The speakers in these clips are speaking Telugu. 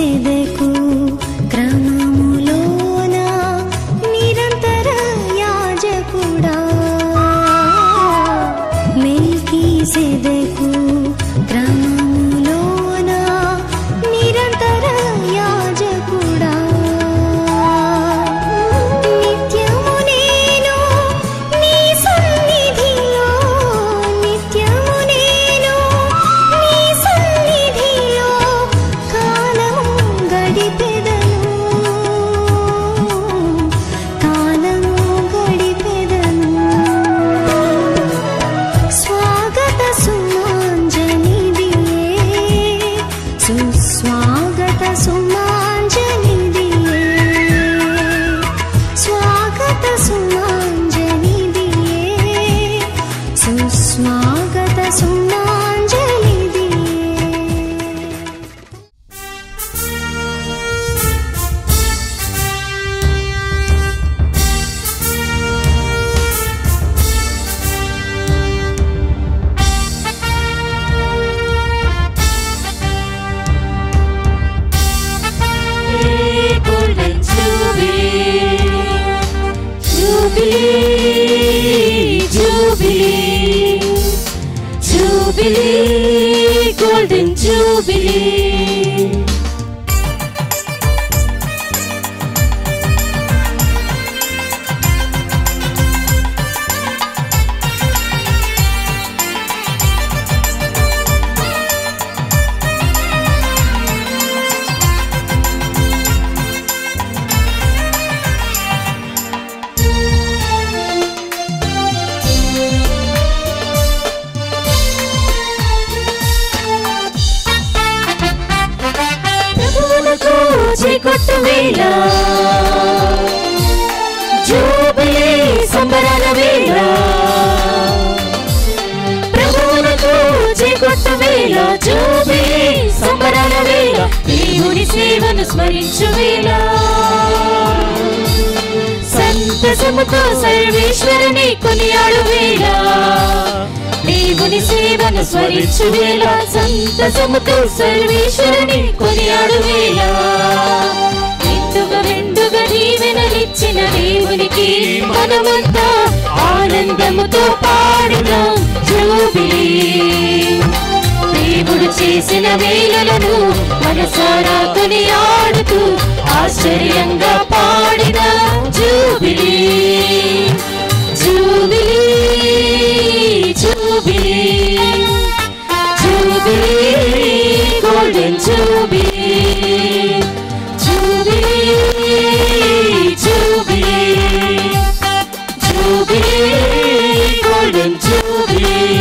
మెల్కీసెదెకు క్రమములోన నిరంతర యాజకుడా మెల్కీసెదెకు క్రమములోన నిరంతర యాజకుడా నిత్యము నేను నీ సన్నిధిలో నిత్యము నేను నీ సన్నిధిలో కాలము గడిపెదను స్వాగత సుమాంజలిదియే సుస్వాగత సుమాంజలిదియే స్వాగత సుమాంజలిదియే Suswagatham సుమాంజలిదియే. Golden Jubilee, Jubilee, Jubilee, Golden Jubilee. చీకొట్టు వేళ జూబిలీ సంబరాల వేళ ప్రభువులకు చీకొట్టు వేళ జూబిలీ సంబరాల వేళ దేవుని సేవను స్మరించు వేళ సంతసముతో సర్వేశ్వరుని కొనియాడు వేళ దేవుని సేవను స్మరించు వేళ సంతసముతో సర్వేశ్వరుని కొనియాడు వేళ నిండుగా మెండుగా దీవెనలిచ్చిన దేవునికి మనమంతా ఆనందముతో పాడుదాం జూబిలీ. దేవుడు చేసిన వేళలను మనసారా కొనియాడుతూ ఆశ్చర్యంగా పాడిదాం jubilee jubilee Jubilee, Jubilee, Golden Jubilee, Jubilee, Jubilee, Jubilee, Golden Jubilee.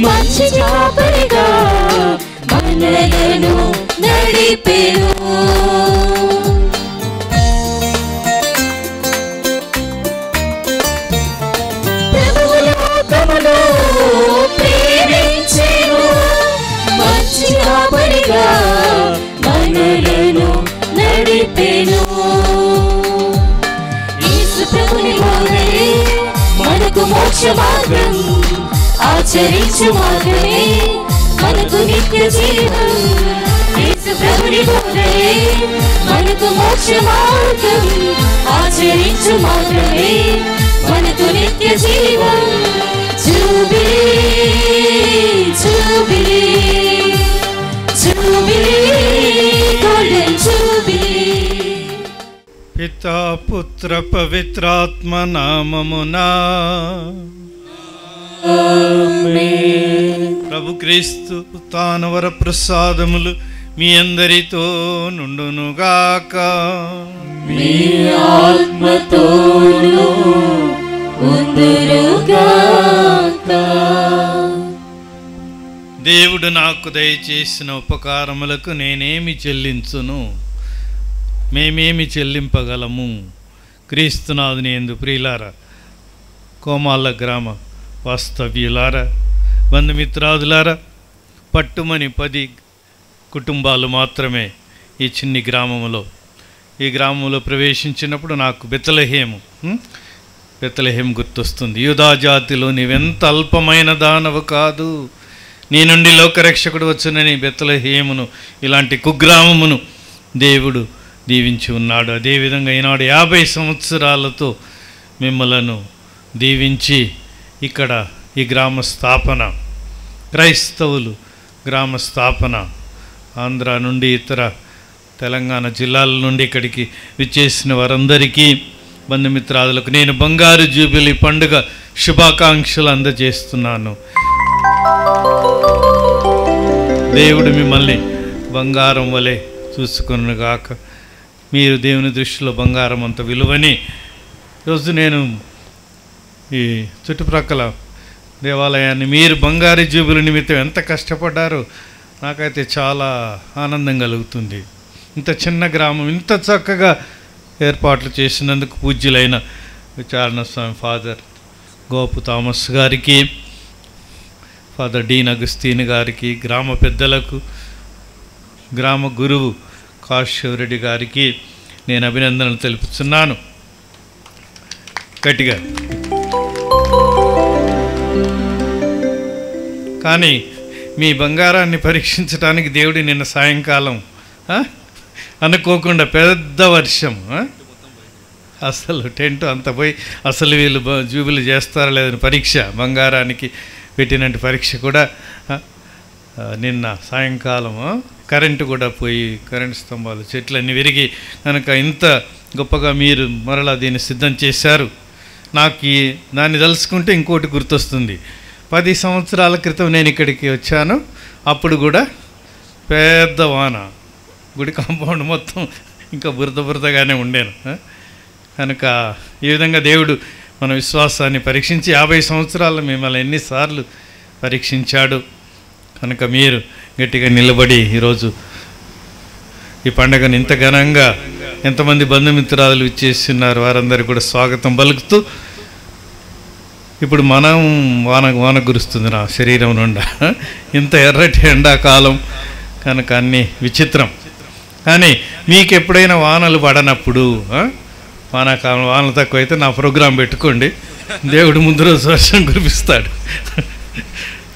మంచి కాపరిగా మనలను నడిపెను ప్రభువులోకములో ప్రేమించెను మంచి కాపరిగా మనలను నడిపెను యేసు ప్రభుని బోధే మనకు మోక్ష మార్గం ఆచరించు మార్గమే మనకు నిత్య జీవం యేసు ప్రభుని బోధే మనకు మోక్ష మార్గం ఆచరించు మార్గమే మనకు నిత్య జీవం jubilee jubilee jubilee golden jubilee. పితా పుత్ర పవిత్రాత్మ నామమునా ప్రభు క్రీస్తు తాను వర ప్రసాదములు మీ అందరితో నుండునుగాక. మీ ఆత్మతోను ఉందురుగాక. దేవుడు నాకు దయచేసిన ఉపకారములకు నేనేమి చెల్లించును? మేమేమి చెల్లింపగలము? క్రీస్తునాథుని యందు ప్రియులారా, కోమాల గ్రామ వాస్తవ్యులారా, బంధుమిత్రాదులారా, పట్టుమని 10 కుటుంబాలు మాత్రమే ఈ చిన్ని గ్రామంలో. ఈ గ్రామంలో ప్రవేశించినప్పుడు నాకు బెత్లెహేము గుర్తొస్తుంది. యూదా జాతిలో నీవెంత అల్పమైన దానవు కాదు, నీ నుండి లోకరక్షకుడు వచ్చునని బెత్లెహేమును, ఇలాంటి కుగ్రామమును దేవుడు దీవించి ఉన్నాడు. అదేవిధంగా ఈనాడు 50 సంవత్సరాలతో మిమ్మలను దీవించి ఇక్కడ ఈ గ్రామ స్థాపన, క్రైస్తవులు గ్రామ స్థాపన, ఆంధ్ర నుండి ఇతర తెలంగాణ జిల్లాల నుండి ఇక్కడికి విచ్చేసిన వారందరికీ, బంధుమిత్రాదులకు నేను బంగారు జూబిలీ పండుగ శుభాకాంక్షలు అందజేస్తున్నాను. దేవుడు మిమ్మల్ని బంగారం వలె చూసుకొనుగాక. మీరు దేవుని దృష్టిలో బంగారం అంత విలువని ఈరోజు నేను ఈ చుట్టుప్రక్కల దేవాలయాన్ని మీరు బంగారు జూబిలీ నిమిత్తం ఎంత కష్టపడ్డారో నాకైతే చాలా ఆనందం కలుగుతుంది. ఇంత చిన్న గ్రామం ఇంత చక్కగా ఏర్పాట్లు చేసినందుకు పూజ్యులైన విచారణ స్వామి ఫాదర్ గోపు థామస్ గారికి, ఫాదర్ డీన్ అగస్తీన్ గారికి, గ్రామ పెద్దలకు, గ్రామ గురువు కాశవరెడ్డి గారికి నేను అభినందనలు తెలుపుతున్నాను. గట్టిగా. కానీ మీ బంగారాన్ని పరీక్షించడానికి దేవుడి నిన్న సాయంకాలం అనుకోకుండా పెద్ద వర్షం, అసలు టెంట్ అంత పోయి అసలు వీళ్ళు జూబిలీ చేస్తారా లేదని పరీక్ష, బంగారానికి పెట్టినట్టు పరీక్ష కూడా నిన్న సాయంకాలం కరెంటు కూడా పోయి, కరెంటు స్తంభాలు చెట్లన్నీ విరిగి కనుక ఇంత గొప్పగా మీరు మరలా దీన్ని సిద్ధం చేశారు. నాకు దాన్ని తలుచుకుంటే ఇంకోటి గుర్తొస్తుంది. 10 సంవత్సరాల క్రితం నేను ఇక్కడికి వచ్చాను, అప్పుడు కూడా పెద్ద వాన, గుడి కాంపౌండ్ మొత్తం ఇంకా బురదగానే ఉండేను. కనుక ఈ విధంగా దేవుడు మన విశ్వాసాన్ని పరీక్షించి 50 సంవత్సరాలు మిమ్మల్ని ఎన్నిసార్లు పరీక్షించాడు. కనుక మీరు గట్టిగా నిలబడి ఈరోజు ఈ పండుగను ఇంత ఘనంగా ఎంతమంది బంధుమిత్రాలు ఇచ్చేస్తున్నారు వారందరికీ కూడా స్వాగతం పలుకుతూ, ఇప్పుడు మనం వాన కురుస్తుంది నా శరీరం నుండా, ఇంత ఎర్రటి ఎండాకాలం కనుక అన్నీ విచిత్రం. కానీ మీకు ఎప్పుడైనా వానలు పడనప్పుడు, వానాకాలం వానలు తక్కువైతే నా ప్రోగ్రాం పెట్టుకోండి, దేవుడు ముందు రోజు వర్షం కురిపిస్తాడు.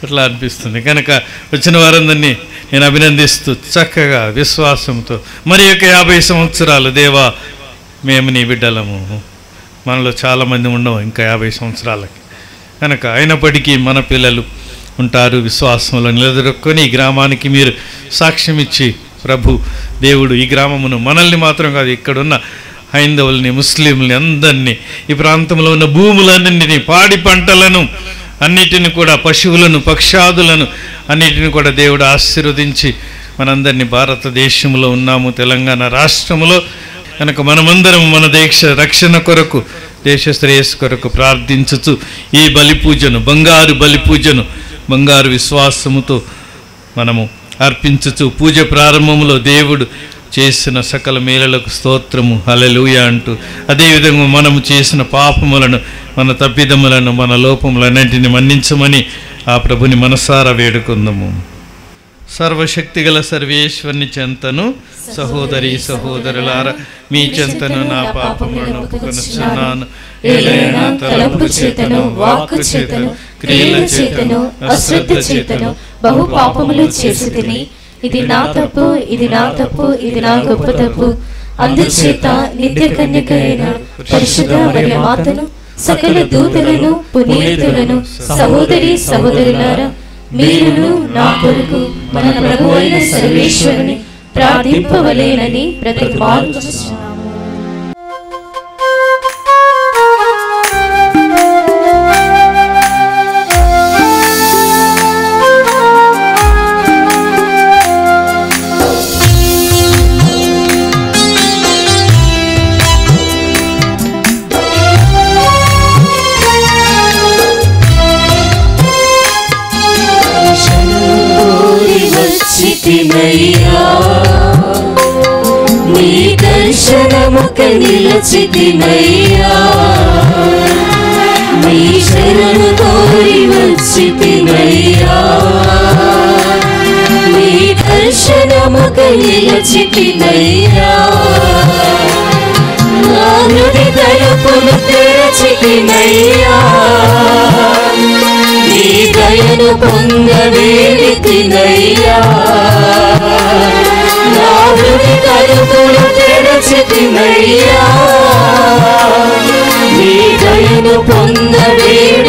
అట్లా అనిపిస్తుంది. కనుక వచ్చిన వారందరినీ నేను అభినందిస్తూ చక్కగా విశ్వాసంతో మరి యొక్క 50 సంవత్సరాలు దేవా మేము నీ బిడ్డలము, మనలో చాలామంది ఉండవు ఇంకా 50 సంవత్సరాలకి. కనుక అయినప్పటికీ మన పిల్లలు ఉంటారు, విశ్వాసంలో నిలదొక్కుని ఈ గ్రామానికి మీరు సాక్ష్యం ఇచ్చి ప్రభు దేవుడు ఈ గ్రామమును మనల్ని మాత్రం కాదు ఇక్కడున్న హైందవుల్ని, ముస్లింలని అందరినీ, ఈ ప్రాంతంలో ఉన్న భూములన్నింటినీ, పాడి పంటలను అన్నిటిని కూడా, పశువులను, పక్షాదులను అన్నిటిని కూడా దేవుడు ఆశీర్వదించి మనందరినీ, భారతదేశంలో ఉన్నాము, తెలంగాణ రాష్ట్రంలో కనుక మనమందరం మన దేశ రక్షణ కొరకు, దేశ శ్రేయస్సు కొరకు ప్రార్థించుతూ ఈ బలిపూజను, బంగారు బలిపూజను బంగారు విశ్వాసముతో మనము అర్పించుతూ పూజ ప్రారంభంలో దేవుడు చేసిన సకల మేలులకు స్తోత్రము హల్లెలూయా అంటూ, అదేవిధంగా మనము చేసిన పాపములను, మన తప్పిదములను, మన లోపములన్నింటినీ మన్నించమని ఆ ప్రభుని మనసారా వేడుకుందాము. సర్వశక్తిగల సర్వేశ్వరుని చెంతను సహోదరి సహోదరులారా మీ చెంతను నా పాపములను ఒప్పుకొనుచున్నాను. ఏలైనా తలంపు చేతను, వాక్కు చేతను, క్రియల చేతను, అశ్రద్ధ చేతను బహు పాపములు చేసితిని. ఇది నా తప్పు, ఇది నా తప్పు, ఇది నా గొప్ప తప్పు. అందుచేత నిత్య కన్యక అయిన పరిశుద్ధ మరియ మాతను, సకల దూతలను, పునీతులను, సహోదరి సహోదరులారా మీరును నా కొరకు మన ప్రభు అయిన సర్వేశ్వరుని ప్రార్థింపవలేనని బ్రతిమాలుచున్నాము. శరణు నిలచితినయ్యా నీ దర్శనముకై నిలచితినయ్యా నీ శరణు కోరి వచ్చితినయ్యా నీ దర్శనముకై నిలచితినయ్యా నా హృది తలుపులు తెరచితినయ్యా నీ దయను పొందవేడితినయ్యా నా హృది తలుపులు తెరచితినయ్యా నీ దయను పొందవేడితినయ్యా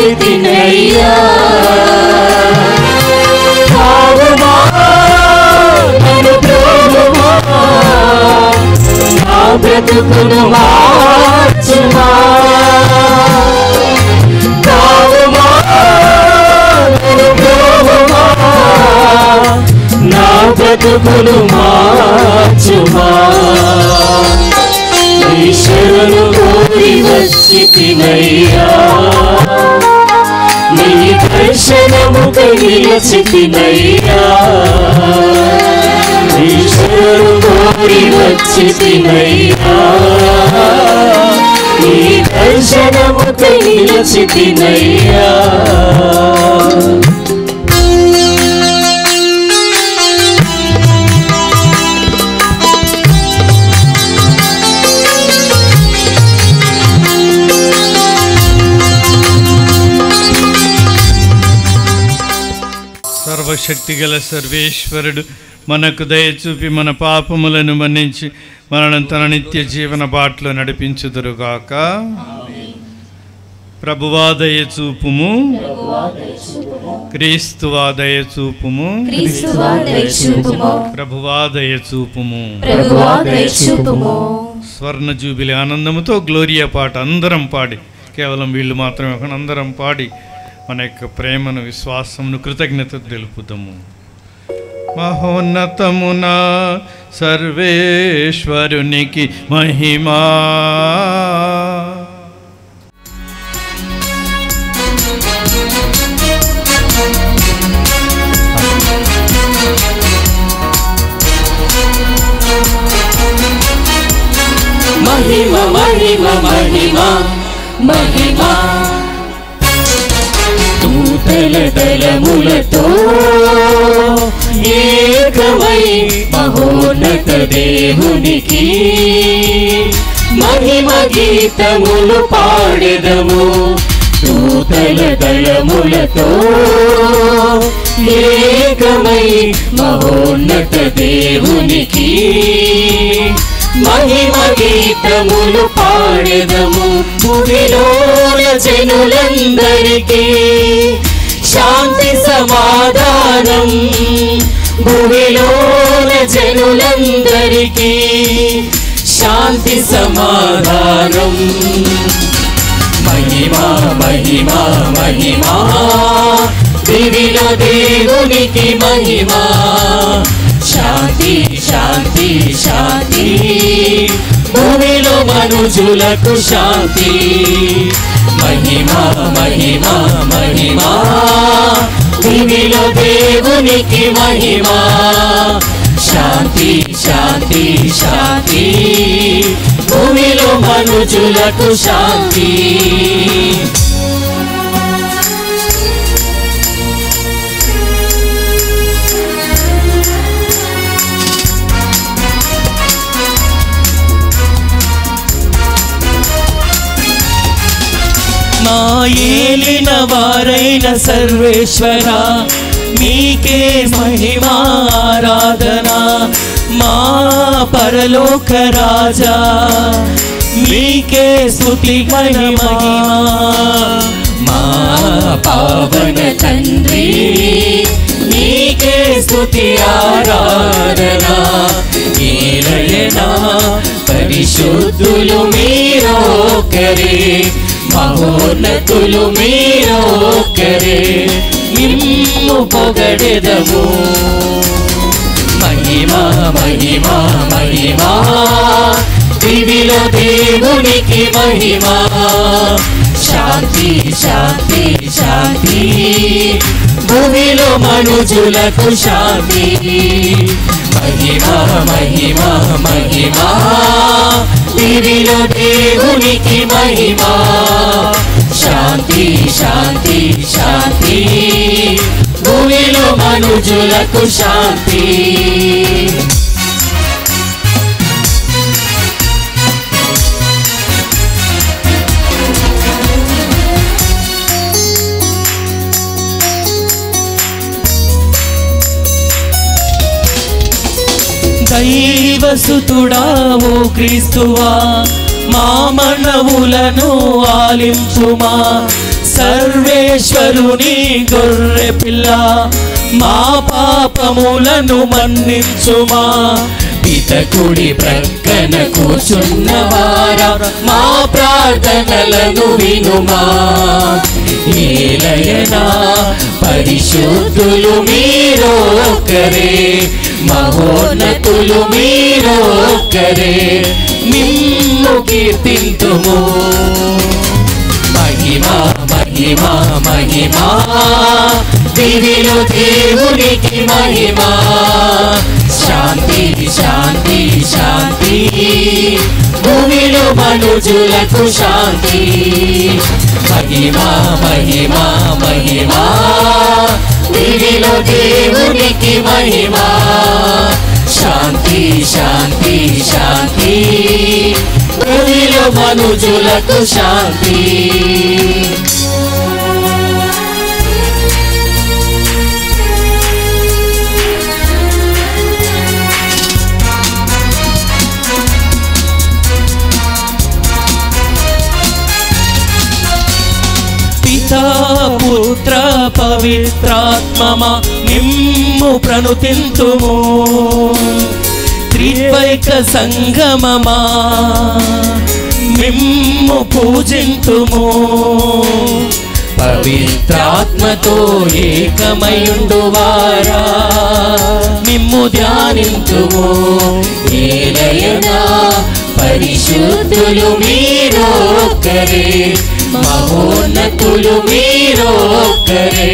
కావుమా నన్ను ప్రభువా నా బ్రతుకును మార్చుమా కావుమా నన్ను ప్రభువా నా బ్రతుకును మార్చుమా నీ శరణు కోరి వచ్చితినయ్యా నీ దర్శనముకై నిలచితినయ్యా నీ శరణు కోరి వచ్చితినయ్యా నీ దర్శనముకై నిలచితినయ్యా సర్వశక్తిగల సర్వేశ్వరుడు మనకు దయ చూపి మన పాపములను మన్నించి మనల్ని తన నిత్య జీవన బాటలో నడిపించుదురుగాక. ప్రభువా దయ చూపుము, క్రీస్తువా దయ చూపుము, ప్రభువా దయ చూపుము. స్వర్ణ జూబిలి ఆనందముతో గ్లోరియా పాట అందరం పాడి, కేవలం వీళ్ళు మాత్రమే కాకుండా అందరం పాడి మన యొక్క ప్రేమను, విశ్వాసమును, కృతజ్ఞత తెలుపుతాము. మహోన్నతమున సర్వేశ్వరునికి మహిమా. మహిమ మహిమ మహిమ మహిమ దూతల దళములతో ఏకమై మహోన్నత దేవునికి మహిమ గీతములు పాడెదము. దూతల దళములతో ఏకమై మహోన్నత దేవునికి మహిమ గీతములు పాడెదము. భూమిలోన జనులందరికీ శాంతి సమాధానం, భూమిలోన జనులందరికీ శాంతి సమాధానం. మహిమా మహిమా మహిమా దివిలో దేవునికి మహిమా. శాంతి శాంతి శాంతి భూమిలో మనుజులకు శాంతి. మహిమా మహిమా మహిమా దివిలో దేవునికి మహిమా. శాంతి శాంతి శాంతి భూమిలో మనుజులకు శాంతి. మా ఏలిన వారైన సర్వేశ్వర మీకే మహిమారాధన. మా పరలోక రాజా మీకే స్తుతి మహిమా. మా పావన తండ్రి మీకే స్తుతి ఆరాధన. ఏలయనా పరిశుద్ధులు మీరొక్కరే, మహోన్నతులు మీరొక్కరే, నిన్ను పొగడెదము. మహిమా మహిమా మహిమా దివిలో దేవునికి మహిమా. శాంతి శాంతి శాంతి భూమిలో మనుజులకు శాంతి మహిమ మహిమ మహిమ దివిలో దేవునికి మహిమ శాంతి శాంతి శాంతి భూమిలో మనుజులకు శాంతి దైవసుతుడా ఓ క్రీస్తువా మా మనవులను ఆలించుమా సర్వేశ్వరుని గొర్రె పిల్ల మా పాపములను మన్నించుమా పితకుడి ప్రక్కన కూర్చున్నవారా మా ప్రార్థనలను వినుమా ఏలయనా పరిశుద్ధులు మీరొక్కరే మహోన్నతులు మీరొక్కరే మిమ్ము కీర్తింతుము మహిమ మహిమ మహిమ దివిలో దేవునికి మహిమ శాంతి శాంతి శాంతి భూమిలో మనుజులకు శాంతి మహిమ మహిమ మహిమ దివిలో దేవునికి మహిమ శాంతి శాంతి శాంతి భూమిలో మనుజులకు శాంతి పుత్ర పవిత్రాత్మమా నిమ్ము ప్రణుతింతుము త్రివైక సంగమమా మిమ్ము పూజింతుము పవిత్రాత్మతో ఏకమయుండువారా మిమ్ము ధ్యానింతుము ఏలయనా పరిశుద్ధులు మీరొక్కరే మహోన్నతులు మీరొక్కరే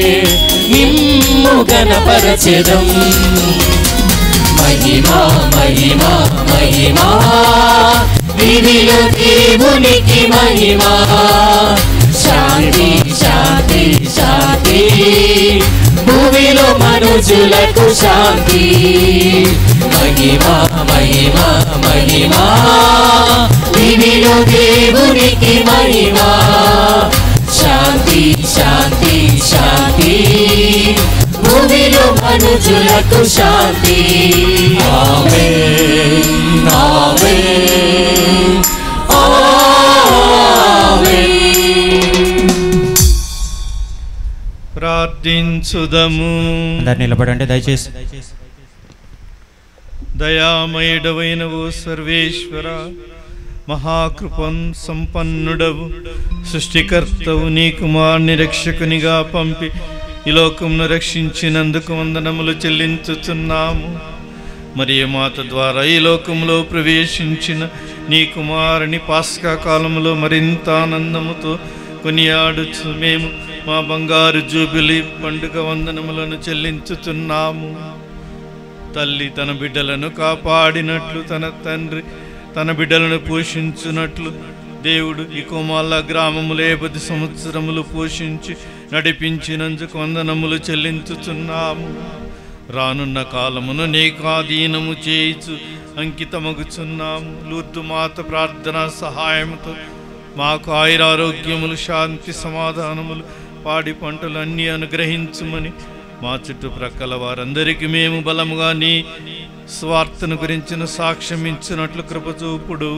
మిమ్ము గణపరచెదం మహిమ మహిమ మహిమ దివిలో దేవునికి మహిమ శాంతి శాంతి శాంతి భూమిలో మనుజులకు శాంతి మహిమ మహిమ మహిమ దివిలో దేవునికి మహిమ శాంతి శాంతి శాంతి భూమిలో మనుజులకు శాంతి ఆమేన్ ఆమేన్ ఆమేన్ ప్రార్థించుదము. అందరు నిలబడండి దయచేసి. దయామయుడవైనవు సర్వేశ్వర, మహాకృపం సంపన్నుడవు, సృష్టికర్తవు, నీ కుమారుని రక్షకునిగా పంపి ఈ లోకమును రక్షించినందుకు వందనములు చెల్లించుతున్నాము. మరియ మాత ద్వారా ఈ లోకంలో ప్రవేశించిన నీ కుమారుని పాస్కా కాలంలో మరింత ఆనందముతో కొనియాడుచు మేము మా బంగారు జూబిలీ పండుగ వందనములను చెల్లించుతున్నాము. తల్లి తన బిడ్డలను కాపాడినట్లు, తన తండ్రి తన బిడ్డలను పోషించున్నట్లు దేవుడు ఈ కోమాల గ్రామములో 10 సంవత్సరములు పోషించి నడిపించినందుకు వందనములు చెల్లించుతున్నాము. రానున్న కాలమును నీకు ఆధీనము చేయిచు అంకితమగుచున్నాము. లూర్దు మాత ప్రార్థనా సహాయముతో మాకు ఆయురారోగ్యములు, శాంతి, సమాధానములు, పాడి పంటలు అన్నీ అనుగ్రహించుమని మా చుట్టుప్రక్కల వారందరికీ మేము బలముగా నీ స్వార్థను గురించిన సాక్ష్యం ఇచ్చినట్లు కృపచూపుడు.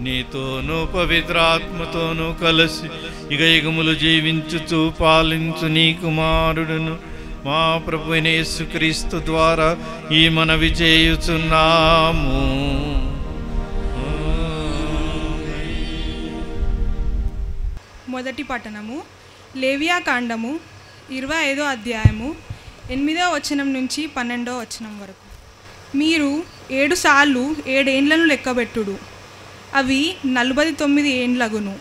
నీతోనూ పవిత్రాత్మతోనూ కలిసి యుగయుగములు జీవించుచు పాలించు నీ కుమారుడును మా ప్రభువైన యేసుక్రీస్తు ద్వారా ఈ మనవి చేయుచున్నాము. మొదటి పట్టణము లేవియాకాండము 25వ అధ్యాయము 8వ వచనం నుంచి 12వ వచనం వరకు. మీరు 7 సార్లు 7 ఏండ్లను లెక్కబెట్టుడు, అవి 49 ఏండ్లగును.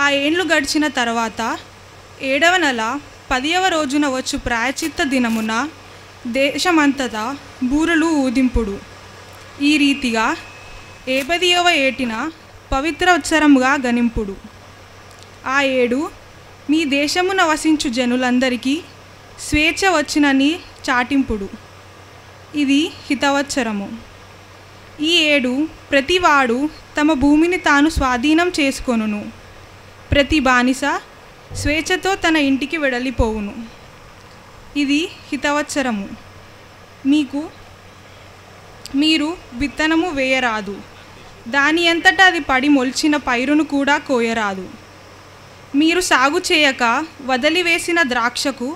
ఆ ఏండ్లు గడిచిన తర్వాత 7వ నెల 10వ రోజున వచ్చు ప్రాయచిత్త దినమున దేశమంతటా బూరలు ఊదింపుడు. ఈ రీతిగా 50వ ఏటిన పవిత్రోత్సరముగా గణింపుడు. ఆ ఏడు మీ దేశమున వసించు జనులందరికీ స్వేచ్ఛ వచ్చినని చాటింపుడు. ఇది హితవత్సరము. ఈ ఏడు ప్రతివాడు తమ భూమిని తాను స్వాధీనం చేసుకొనును. ప్రతి బానిస స్వేచ్ఛతో తన ఇంటికి వెడలిపోవును. ఇది హితవత్సరము. మీరు విత్తనము వేయరాదు, దాని అంతటా అది పడి మొలిచిన పైరును కూడా కోయరాదు. మీరు సాగు చేయక వదిలివేసిన ద్రాక్షకు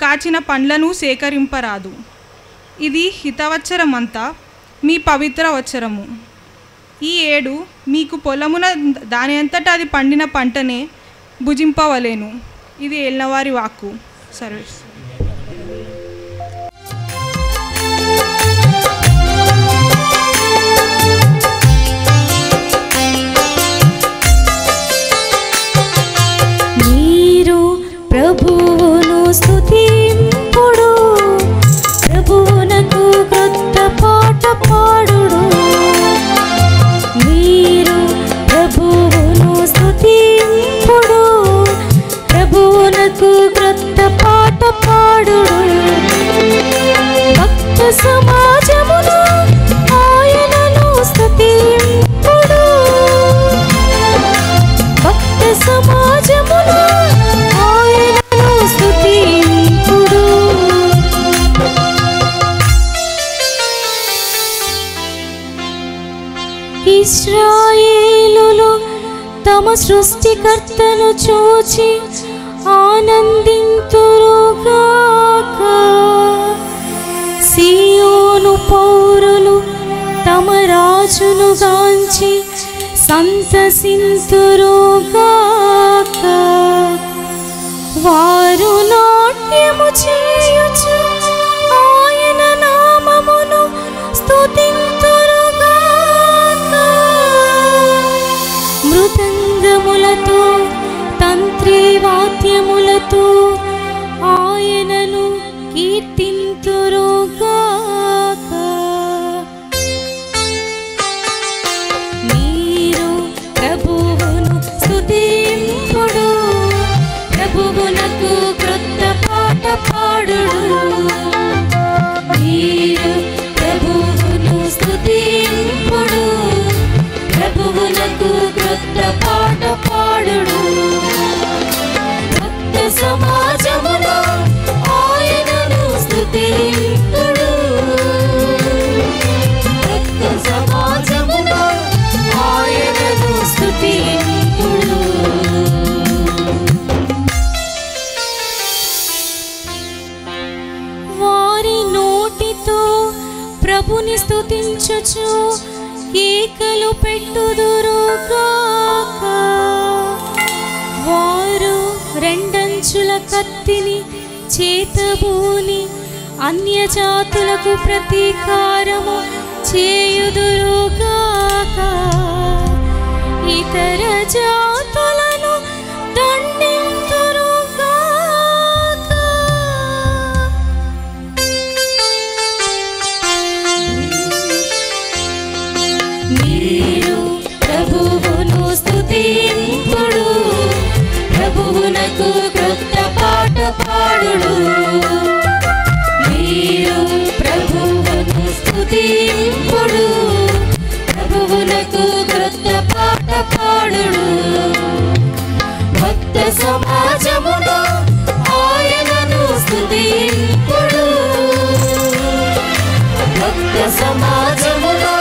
కాచిన పండ్లను సేకరింపరాదు. ఇది హితవత్సరమంతా మీ పవిత్ర వత్సరము. ఈ ఏడు మీకు పొలమున దాని అంతటా అది పండిన పంటనే భుజింపవలేను. ఇది ఏళ్ళవారి వాక్కు. సర్వేస్. మీరు ప్రభువును స్తుతింపుడు, ప్రభువునకు క్రొత్త పాట పాడుడు. మీరు ప్రభువును స్తుతింపుడు, ప్రభువునకు క్రొత్త పాట పాడుడు. భక్త సమాజమును ఆయనను స్తుతింపుడు, భక్త సమాజమును ఆయనను స్తుతింపుడు. ఇశ్రాయేలులు తమ సృష్టికర్తను చూచి ఆనందింతురుగాక. సియోను పౌరులు తమ రాజును గాంచి సంతసింతురుగాక. వారు నాట్యము చేయుచు ఆయన నామమును స్తుతింతురుగాక. మృదంగములతో తంత్రివాద్యములతో ఆయనను కీర్తింతురుగాక. మీరు ప్రభువును స్తుతింపుడు, ప్రభువునకు క్రొత్త పాట పాడుడు. మీరు ప్రభువును స్తుతింపుడు, ప్రభువునకు క్రొత్త పాట పాడుడు. భక్త సమాజములో ఆయనను స్తుతింపుడు, భక్త సమాజములో ఆయనను స్తుతింపుడు. వారి నోటితో ప్రభుని స్తుతించుచు కేకలు పెట్టుదురుగాక. వారు రెండంచుల కత్తిని చేతబూని అన్యజాతులకు ప్రతీకారము చేయుదురుగాక. ఇతర జాతులను దండింతురుగాక. మీరు ప్రభువును స్తుతింపుడు, ప్రభువునకు క్రొత్త పాట పాడుడు. మీరు ప్రభువును స్తుతింపుడు, ప్రభువునకు క్రొత్త పాట పాడుడు. భక్త సమాజములో ఆయనను స్తుతింపుడు, భక్త సమాజములో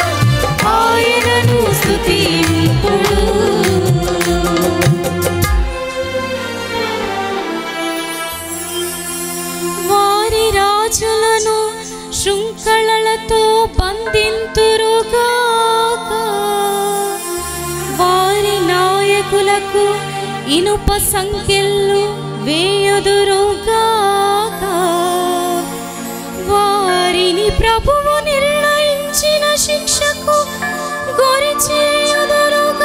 ఆయనను స్తుతింపుడు. వారి రాజులను శృంఖలలతో బంధింతురుగాక. వారి నాయకులకు ఇనుప సంకెళ్ళు వేయుదురుగాక. వారిని ప్రభువు నిర్ణయించిన శిక్షకు గురి చేయుదురుగాక.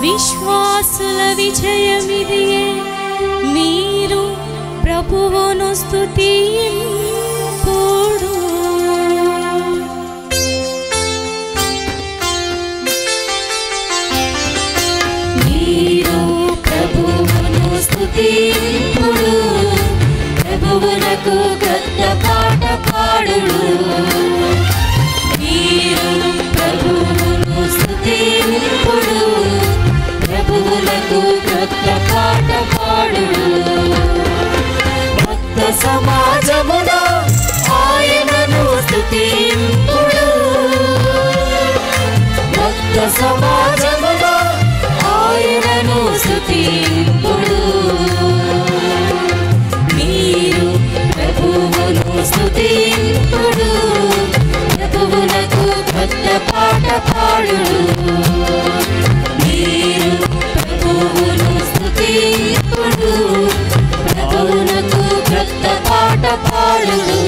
విశ్వాసుల విజయమిదియే. మీరు ప్రభువును స్తుతింపుడు. మీరు ప్రభువును స్తుతింపుడు, ప్రభువునకు క్రొత్త పాట పాడుడు. మీరు ప్రభువును స్తుతింపుడు, ప్రభువునకు క్రొత్త పాట పాడుడు. భక్త సమాజములో ఆయనను స్తుతింపుడు, భక్త సమాజములో ఆయనను స్తుతింపుడు. మీరు ప్రభువును స్తుతింపుడు, ప్రభువునకు క్రొత్త పాట పాడుడు. మీరు ప్రభువును స్తుతింపుడు, ప్రభువునకు క్రొత్త పాట పాడుడు.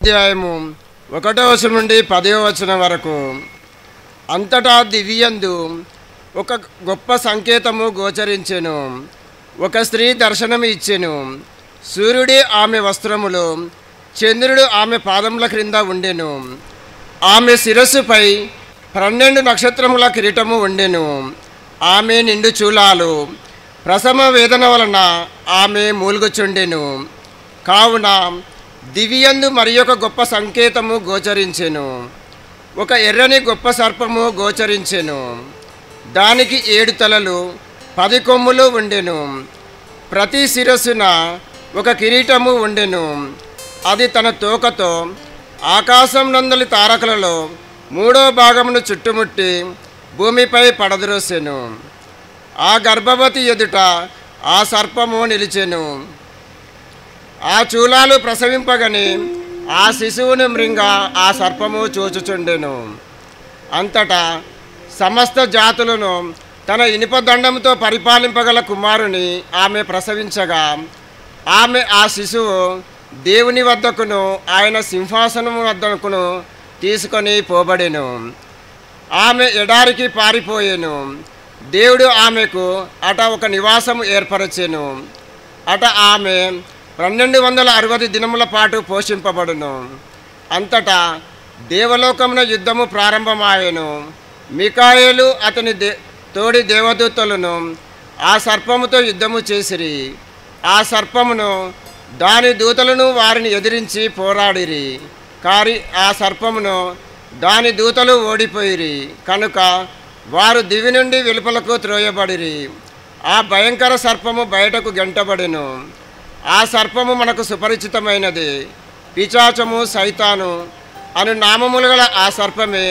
అధ్యాయము 1వ వచనం నుండి 10వ వచనం వరకు. అంతటా దివ్యందు ఒక గొప్ప సంకేతము గోచరించెను. ఒక స్త్రీ దర్శనము ఇచ్చెను. సూర్యుడే ఆమె వస్త్రములు, చంద్రుడు ఆమె పాదముల క్రింద ఉండెను. ఆమె శిరస్సుపై 12 నక్షత్రముల కిరీటము ఉండెను. ఆమె నిండు చూలాలు, ప్రసవ వేదన వలన ఆమె మూలుగుచుండెను. కావున దివ్యందు మరి ఒక గొప్ప సంకేతము గోచరించెను. ఒక ఎర్రని గొప్ప సర్పము గోచరించెను. దానికి 7 తలలు 10 కొమ్ములు ఉండెను. ప్రతి శిరస్సున ఒక కిరీటము ఉండెను. అది తన తోకతో ఆకాశం నందలి తారకలలో 3వ భాగమును చుట్టుముట్టి భూమిపై పడద్రోసెను. ఆ గర్భవతి ఎదుట ఆ సర్పము నిలిచెను. ఆ చూలాలు ప్రసవింపగని ఆ శిశువును మృంగ ఆ సర్పము చూచుచుండెను. అంతటా సమస్త జాతులను తన ఇనుప దండంతో పరిపాలింపగల కుమారుని ఆమె ప్రసవించగా, ఆమె ఆ శిశువు దేవుని వద్దకును ఆయన సింహాసనము వద్దకును తీసుకొని పోబడెను. ఆమె ఎడారికి పారిపోయెను. దేవుడు ఆమెకు అట ఒక నివాసము ఏర్పరచెను. అట ఆమె 1260 దినముల పాటు పోషింపబడును. అంతటా దేవలోకమున యుద్ధము ప్రారంభమాయెను. మికాయేలు అతని తోడి దేవదూతలను ఆ సర్పముతో యుద్ధము చేసిరి. ఆ సర్పమును దాని దూతలను వారిని ఎదిరించి పోరాడిరి. ఆ సర్పమును దాని దూతలు ఓడిపోయిరి కనుక వారు దివి నుండి వెలుపలకు త్రోయబడిరి. ఆ భయంకర సర్పము బయటకు గెంటబడెను. ఆ సర్పము మనకు సుపరిచితమైనది. పిశాచము, సైతాను అను నామములు గల ఆ సర్పమే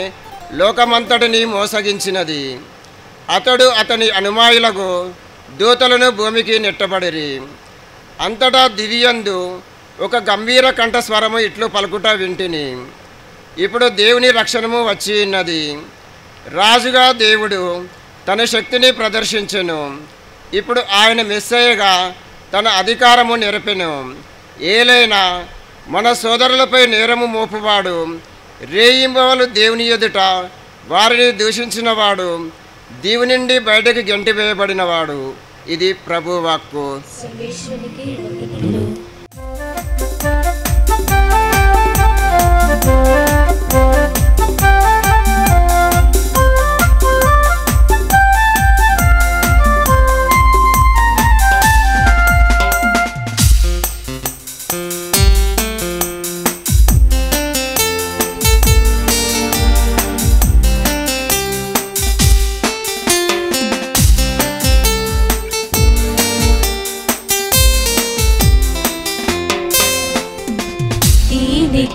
లోకమంతటిని మోసగించినది. అతడు అతని అనుమాయులకు దూతలను భూమికి నెట్టబడిరి. అంతటా దివ్యందు ఒక గంభీర కంఠస్వరము ఇట్లు పలుకుట వింటిని. ఇప్పుడు దేవుని రక్షణము వచ్చి ఉన్నది. రాజుగా దేవుడు తన శక్తిని ప్రదర్శించెను. ఇప్పుడు ఆయన మెస్సయ్యగా తన అధికారము నెరపెను. ఏలైనా మన సోదరులపై నేరము మోపువాడు, రేయింబవలు దేవుని ఎదుట వారిని దూషించినవాడు, దీవు నుండి బయటకు గెంటివేయబడినవాడు. ఇది ప్రభువాక్కు.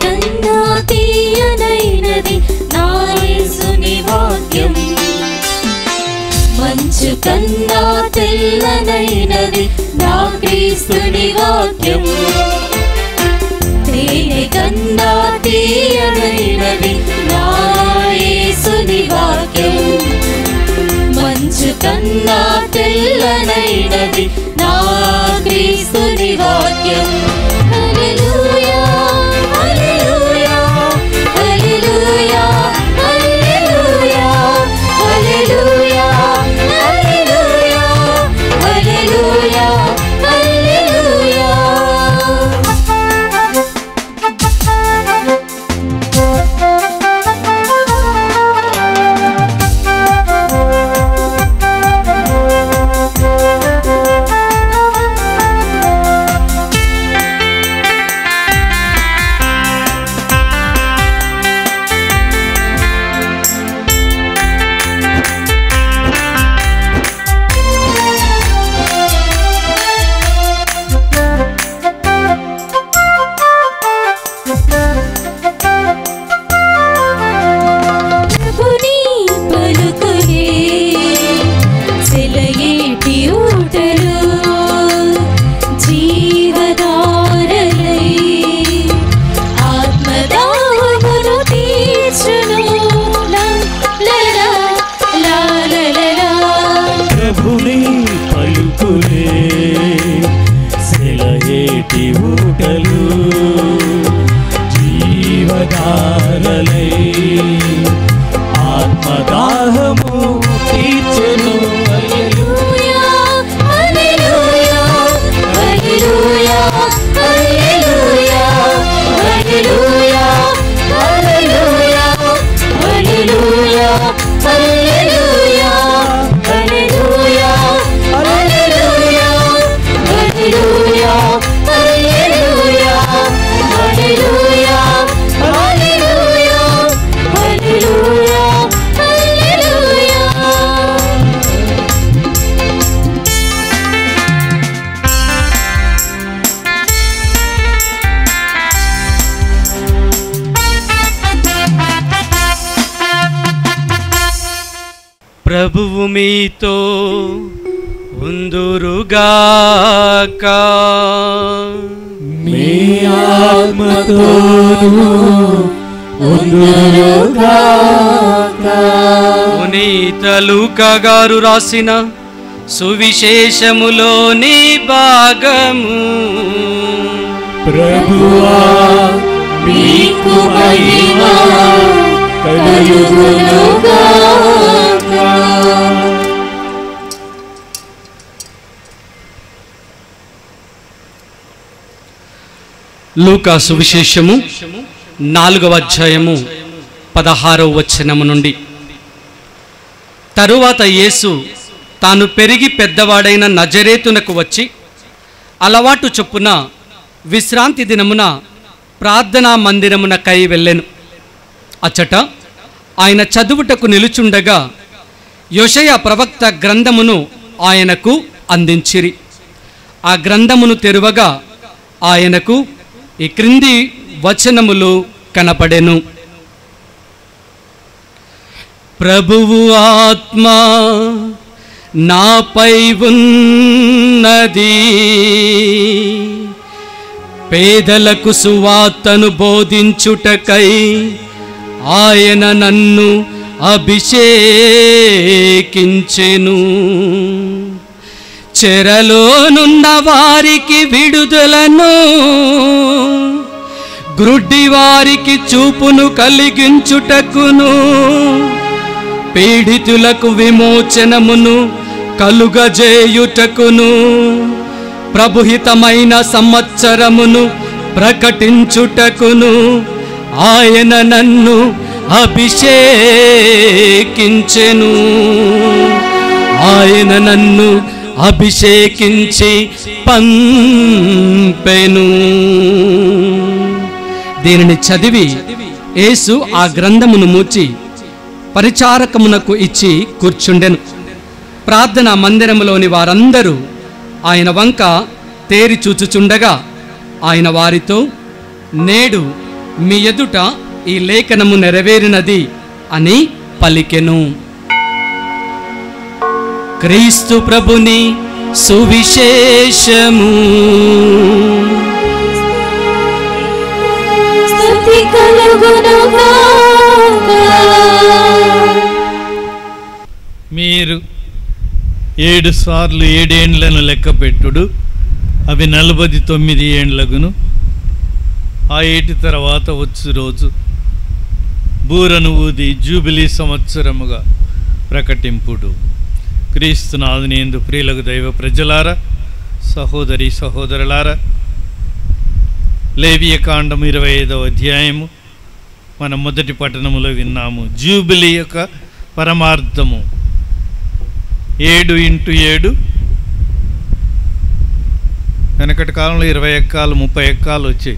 కన్నా తీయనైనది నా యేసుని వాక్యం, మంచు కన్నా తెల్లనైనది నా క్రీస్తుని వాక్యం. తేనె కన్నా తీయనైనది నా యేసుని వాక్యం, మంచు కన్నా తెల్లనైనది నా క్రీస్తుని వాక్యం. హల్లెలూయా హల్లెలూయా హల్లెలూయా హల్లెలూయా హల్లెలూయా ప్రభువు మీతో ఉందురుగాక. మీ ఆత్మతోను ఉందురుగాక. పునీత లూకా గారు రాసిన సువిశేషములోని భాగము. ప్రభువా మీకు మహిమ కలుగునుగాక. లూకా సువిశేషము 4వ అధ్యాయము 16వ వచనము నుండి. తరువాత యేసు తాను పెరిగి పెద్దవాడైన నజరేతునకు వచ్చి అలవాటు చొప్పున విశ్రాంతి దినమున ప్రార్థనా మందిరమునకై వెళ్ళెను. అచ్చట ఆయన చదువుటకు నిలుచుండగా యోషయ ప్రవక్త గ్రంథమును ఆయనకు అందించిరి. ఆ గ్రంథమును తెరువగా ఆయనకు ఈ క్రింది వచనములు కనపడెను. ప్రభువు ఆత్మ నాపై ఉన్నది, పేదలకు సువార్తను బోధించుటకై ఆయన నన్ను అభిషేకించెను. చెరలోనున్న వారికి విడుదలను, గ్రుడ్డి వారికి చూపును కలిగించుటకును, పీడితులకు విమోచనమును కలుగజేయుటకును, ప్రభుహితమైన సంవత్సరమును ప్రకటించుటకును ఆయన నన్ను అభిషేకించెను. ఆయన నన్ను అభిషేకించి పంపెను. దీనిని చదివి యేసు ఆ గ్రంథమును మూచి పరిచారకమునకు ఇచ్చి కూర్చుండెను. ప్రార్థనా మందిరములోని వారందరూ ఆయన వంక తేరి చూచుచుండగా ఆయన వారితో, నేడు మీ ఎదుట ఈ లేఖనము నెరవేరినది అని పలికెను. క్రీస్తు ప్రభుని సువిశేషము. స్తుతి కలుగునుగాక. మీరు 7 సార్లు 7 ఏండ్లను లెక్క పెట్టుడు, అవి 49 ఏండ్లగును. ఆ ఏటి తర్వాత వచ్చు రోజు బూరను ఊది జూబిలీ సంవత్సరముగా ప్రకటింపుడు. క్రీస్తునాథునియందు ప్రియులకు దైవ ప్రజలారా, సహోదరి సహోదరులారా, లేవియకాండము 25వ అధ్యాయము మనం మొదటి పట్టణములో విన్నాము. జూబిలీ యొక్క పరమార్థము 7 × 7. వెనకటి కాలంలో 20 ఎక్కాలు 30 ఎక్కాలు వచ్చాయి.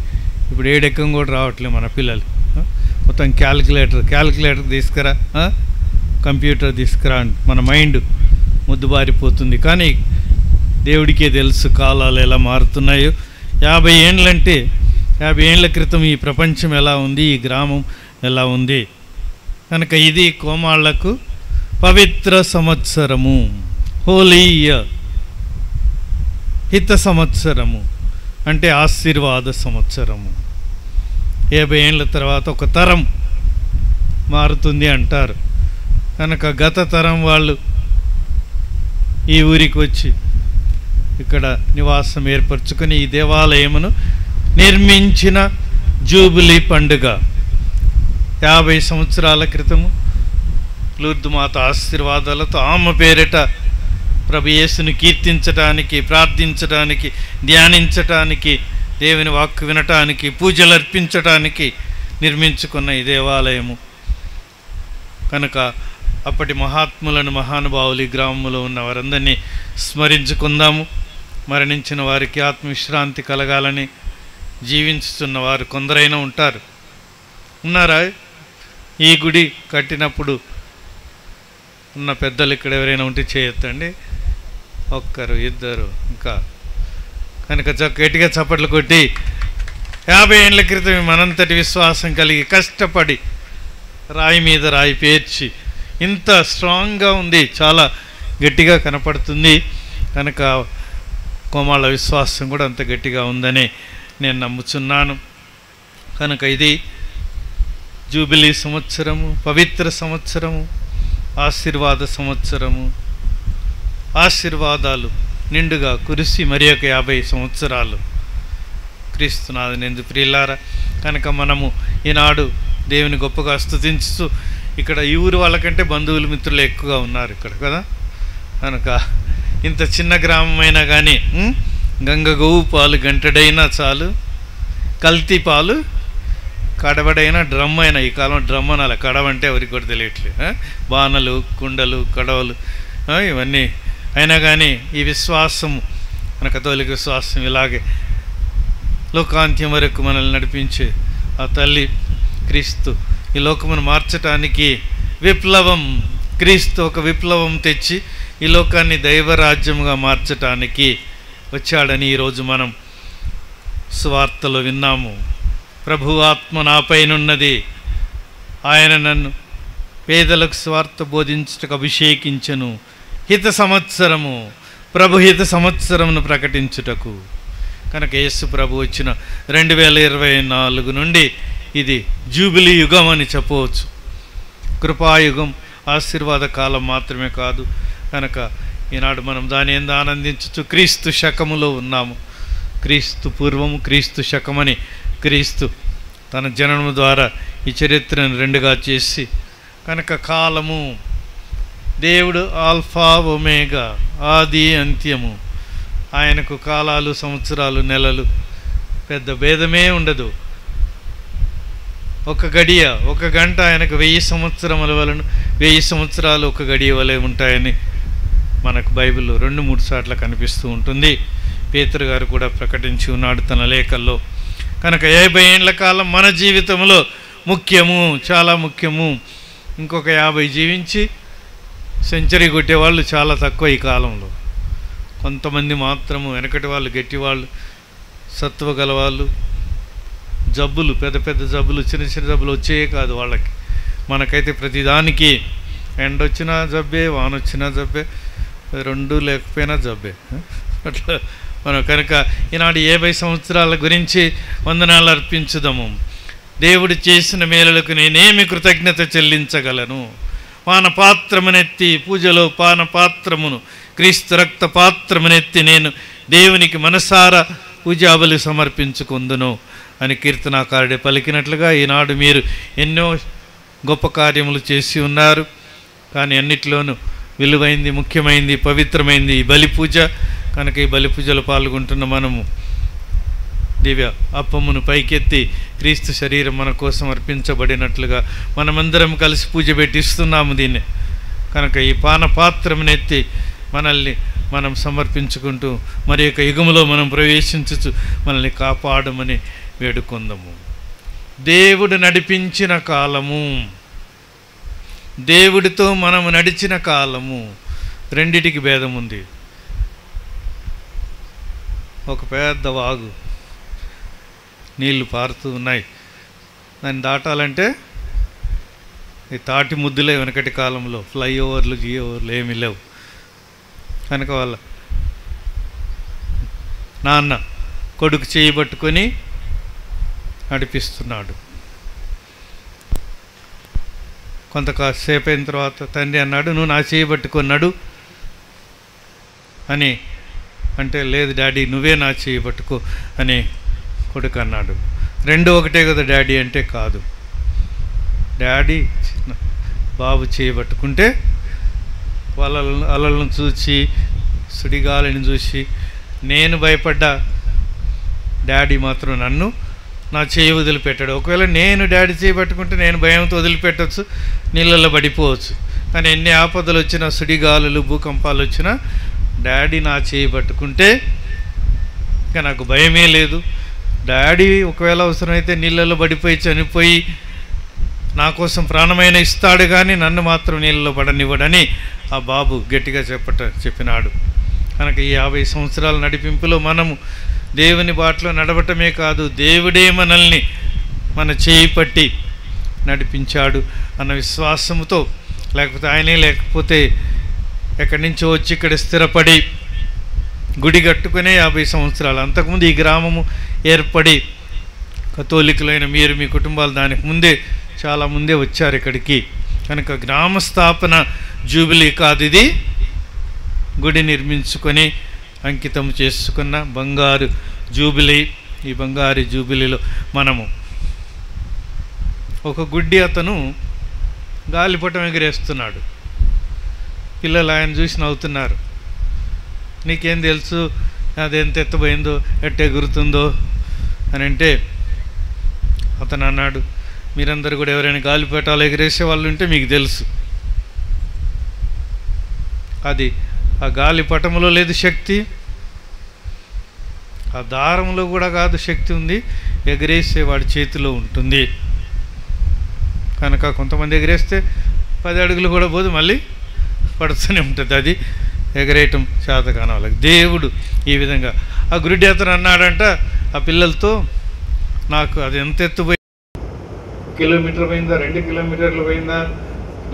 ఇప్పుడు 7 ఎక్కం కూడా రావట్లేదు మన పిల్లలు. మొత్తం క్యాలిక్యులేటర్ తీసుకురా, కంప్యూటర్ తీసుకురా, మన మైండ్ ముద్దుబారిపోతుంది. కానీ దేవుడికే తెలుసు కాలాలు ఎలా మారుతున్నాయో. 50 ఏండ్లంటే 50 ఏండ్ల క్రితం ఈ ప్రపంచం ఎలా ఉంది, ఈ గ్రామం ఎలా ఉంది. కనుక ఇది కోమాళ్లకు పవిత్ర సంవత్సరము, హోలీ ఇయర్. హిత సంవత్సరము అంటే ఆశీర్వాద సంవత్సరము. 50 ఏండ్ల తర్వాత ఒక తరం మారుతుంది అంటారు. కనుక గత తరం వాళ్ళు ఈ ఊరికి వచ్చి ఇక్కడ నివాసం ఏర్పరచుకొని ఈ దేవాలయమును నిర్మించిన జూబిలీ పండుగ 50 సంవత్సరాల క్రితము లూర్దు మాత ఆశీర్వాదాలతో ఆమె పేరిట ప్రభు యేసును కీర్తించటానికి, ప్రార్థించడానికి, ధ్యానించటానికి, దేవుని వాక్కు వినటానికి, పూజలు అర్పించటానికి నిర్మించుకున్న ఈ దేవాలయము. కనుక అప్పటి మహాత్ములను, మహానుభావులు ఈ గ్రామంలో ఉన్న వారందరినీ స్మరించుకుందాము. మరణించిన వారికి ఆత్మవిశ్రాంతి కలగాలని జీవించుతున్న వారు కొందరైనా ఉన్నారా? ఈ గుడి కట్టినప్పుడు ఉన్న పెద్దలు ఇక్కడ ఎవరైనా ఉంటే చేయొద్దండి. ఒక్కరు, ఇద్దరు, ఇంకా. కనుక గట్టిగా చప్పట్లు కొట్టి 50 ఏండ్ల క్రితం మనంతటి విశ్వాసం కలిగి కష్టపడి రాయి మీద రాయి పేర్చి ఇంత స్ట్రాంగ్గా ఉంది, చాలా గట్టిగా కనపడుతుంది. కనుక కోమాళ్ళ విశ్వాసం కూడా అంత గట్టిగా ఉందని నేను నమ్ముచున్నాను. కనుక ఇది జూబిలీ సంవత్సరము, పవిత్ర సంవత్సరము, ఆశీర్వాద సంవత్సరము. ఆశీర్వాదాలు నిండుగా కురిసి మరి ఒక 50 సంవత్సరాలు క్రీస్తునాథునందు ప్రియులారా. కనుక మనము ఈనాడు దేవుని గొప్పగా స్తుతించుతూ, ఇక్కడ ఈ ఊరు వాళ్ళకంటే బంధువులు మిత్రులు ఎక్కువగా ఉన్నారు ఇక్కడ కదా. కనుక ఇంత చిన్న గ్రామమైనా కానీ గంగ గోవు పాలు గంటడైనా చాలు, కల్తీ పాలు కడవడైనా డ్రమ్ అయినా, ఈ కాలం డ్రమ్ అనాలి, కడవ అంటే ఎవరికి కూడా తెలియట్లేదు. బాణలు, కుండలు, కడవలు ఇవన్నీ అయినా కానీ ఈ విశ్వాసం, మన కథోలిక విశ్వాసం ఇలాగే లోకాంత్యం వరకు మనల్ని నడిపించే ఆ తల్లి క్రీస్తు ఈ లోకమును మార్చటానికి విప్లవం, క్రీస్తు ఒక విప్లవం తెచ్చి ఈ లోకాన్ని దైవరాజ్యముగా మార్చటానికి వచ్చాడని ఈరోజు మనం సువార్తలో విన్నాము. ప్రభు ఆత్మ నాపైనున్నది, ఆయన నన్ను పేదలకు స్వార్థ బోధించుటకు అభిషేకించెను, హిత సంవత్సరము, ప్రభు హిత సంవత్సరమును ప్రకటించుటకు. కనుక యేసు ప్రభు వచ్చిన 2024 నుండి ఇది జూబిలీ యుగం అని చెప్పవచ్చు. కృపాయుగం, ఆశీర్వాద కాలం మాత్రమే కాదు. కనుక ఈనాడు మనం దాని ఎందు ఆనందించుచు క్రీస్తు శకములో ఉన్నాము. క్రీస్తు పూర్వము, క్రీస్తు శకమని క్రీస్తు తన జననము ద్వారా ఈ చరిత్రను 2గా చేసి, కనుక కాలము, దేవుడు ఆల్ఫా ఒమేగా, ఆది అంత్యము. ఆయనకు కాలాలు, సంవత్సరాలు, నెలలు పెద్ద భేదమే ఉండదు. ఒక గడియ, ఒక గంట ఆయనకు 1000 సంవత్సరముల వలన 1000 సంవత్సరాలు ఒక గడియ వలె ఉంటాయని మనకు బైబిల్లో 2-3 సార్లు కనిపిస్తూ ఉంటుంది. పేతురు గారు కూడా ప్రకటించి ఉన్నాడు తన లేఖల్లో. కనుక 50 ఏండ్ల కాలం మన జీవితంలో ముఖ్యము, చాలా ముఖ్యము. ఇంకొక 50 జీవించి సెంచరీ కొట్టేవాళ్ళు చాలా తక్కువ ఈ కాలంలో. కొంతమంది మాత్రము, వెనకటి వాళ్ళు, గట్టివాళ్ళు, సత్వ గలవాళ్ళు. జబ్బులు, పెద్ద పెద్ద జబ్బులు, చిన్న చిన్న జబ్బులు వచ్చేయే కాదు వాళ్ళకి. మనకైతే ప్రతిదానికి ఎండొచ్చినా జబ్బే, వానొచ్చినా జబ్బే, 2 లేకపోయినా జబ్బే. అట్లా మనం కనుక ఈనాడు 50 సంవత్సరాల గురించి వందనాలు అర్పించుదాము. దేవుడు చేసిన మేలులకు నేనేమి కృతజ్ఞత చెల్లించగలను? పానపాత్రమునెత్తి, పూజలో పానపాత్రమును, క్రీస్తు రక్త పాత్రమునెత్తి నేను దేవునికి మనసారా పూజాబలి సమర్పించుకుందును అని కీర్తనాకారుడే పలికినట్లుగా ఈనాడు మీరు ఎన్నో గొప్ప కార్యములు చేసి ఉన్నారు. కానీ అన్నిటిలోనూ విలువైంది, ముఖ్యమైంది, పవిత్రమైంది ఈ బలి పూజ. కనుక ఈ బలి పూజలో పాల్గొంటున్న మనము దివ్య అప్పమును పైకెత్తి క్రీస్తు శరీరం మన కోసం అర్పించబడినట్లుగా మనమందరం కలిసి పూజ పెట్టిస్తున్నాము దీన్ని. కనుక ఈ పానపాత్రమునెత్తి మనల్ని మనం సమర్పించుకుంటూ మరి యొక్క యుగములో మనం ప్రవేశించు మనల్ని కాపాడమని వేడుకుందాము. దేవుడు నడిపించిన కాలము, దేవుడితో మనము నడిచిన కాలము, రెండిటికి భేదం ఉంది. ఒక పెద్ద వాగు, నీళ్లు పారుతూ ఉన్నాయి. దాన్ని దాటాలంటే ఈ తాటి ముద్దులే. వెనకటి కాలంలో ఫ్లైఓవర్లు, జియోవర్లు ఏమీ లేవు. కనుక వాళ్ళ నాన్న కొడుకు చేయబట్టుకొని నడిపిస్తున్నాడు. కొంతసేపు అయిన తర్వాత తండ్రి అన్నాడు, నువ్వు నా చేయబట్టుకున్నాడు అని అంటే, లేదు డాడీ నువ్వే నా చేయబట్టుకో అని కొడుకు అన్నాడు. 2 ఒకటే కదా డాడీ అంటే, కాదు. డాడీ బాబు చేయబట్టుకుంటే అలలను చూసి, సుడిగాలిని చూసి నేను భయపడ్డా, డాడీ మాత్రం నన్ను నా చేయి వదిలిపెట్టాడు. ఒకవేళ నేను డాడీ చేయబట్టుకుంటే నేను భయంతో వదిలిపెట్టవచ్చు, నీళ్ళల్లో పడిపోవచ్చు. కానీ ఎన్ని ఆపదలు వచ్చినా, సుడిగాలులు, భూకంపాలు వచ్చినా డాడీ నా చేయి పట్టుకుంటే ఇంకా నాకు భయమే లేదు. డాడీ ఒకవేళ అవసరమైతే నీళ్ళల్లో పడిపోయి చనిపోయి నా కోసం ప్రాణమైన ఇస్తాడు, కానీ నన్ను మాత్రం నీళ్ళలో పడనివ్వడని ఆ బాబు గట్టిగా చెప్పినాడు. కనుక ఈ 50 సంవత్సరాల నడిపింపులో మనము దేవుని బాటలో నడవటమే కాదు, దేవుడే మనల్ని మన చేయి పట్టి నడిపించాడు అన్న విశ్వాసముతో లేకపోతే ఆయనే లేకపోతే ఎక్కడి నుంచో వచ్చి ఇక్కడ స్థిరపడి గుడి కట్టుకునే 50 సంవత్సరాలు. అంతకుముందు ఈ గ్రామము ఏర్పడి కథోలికులైన మీరు మీ కుటుంబాలు దానికి ముందే చాలా ముందే వచ్చారు ఇక్కడికి. కనుక గ్రామ స్థాపన జూబిలీ కాదు, ఇది గుడి నిర్మించుకొని అంకితం చేసుకున్న బంగారు జూబిలీ. ఈ బంగారు జూబిలీలో మనము ఒక గుడ్డి అతను గాలిపటం ఎగిరేస్తున్నాడు. పిల్లలు ఆయన చూసి నవ్వుతున్నారు. నీకేం తెలుసు అది ఎంత ఎత్తపోయిందో ఎట్ట ఎగురుతుందో అని అంటే అతను అన్నాడు, మీరందరూ కూడా ఎవరైనా గాలిపటాలు ఎగిరేసే వాళ్ళు ఉంటే మీకు తెలుసు, అది ఆ గాలిపటంలో లేదు శక్తి, ఆ దారంలో కూడా కాదు శక్తి ఉంది, ఎగిరేసే వాడి చేతిలో ఉంటుంది. కనుక కొంతమంది ఎగిరేస్తే 10 అడుగులు కూడా పోదు, మళ్ళీ పడుతూనే ఉంటుంది. అది ఎగరేయటం చేత కాని వాళ్ళకి. దేవుడు ఈ విధంగా ఆ గురుడి అతను అన్నాడంట ఆ పిల్లలతో, నాకు అది ఎంత ఎత్తుపోయి కిలోమీటర్ పోయిందా 2 కిలోమీటర్లు పోయిందా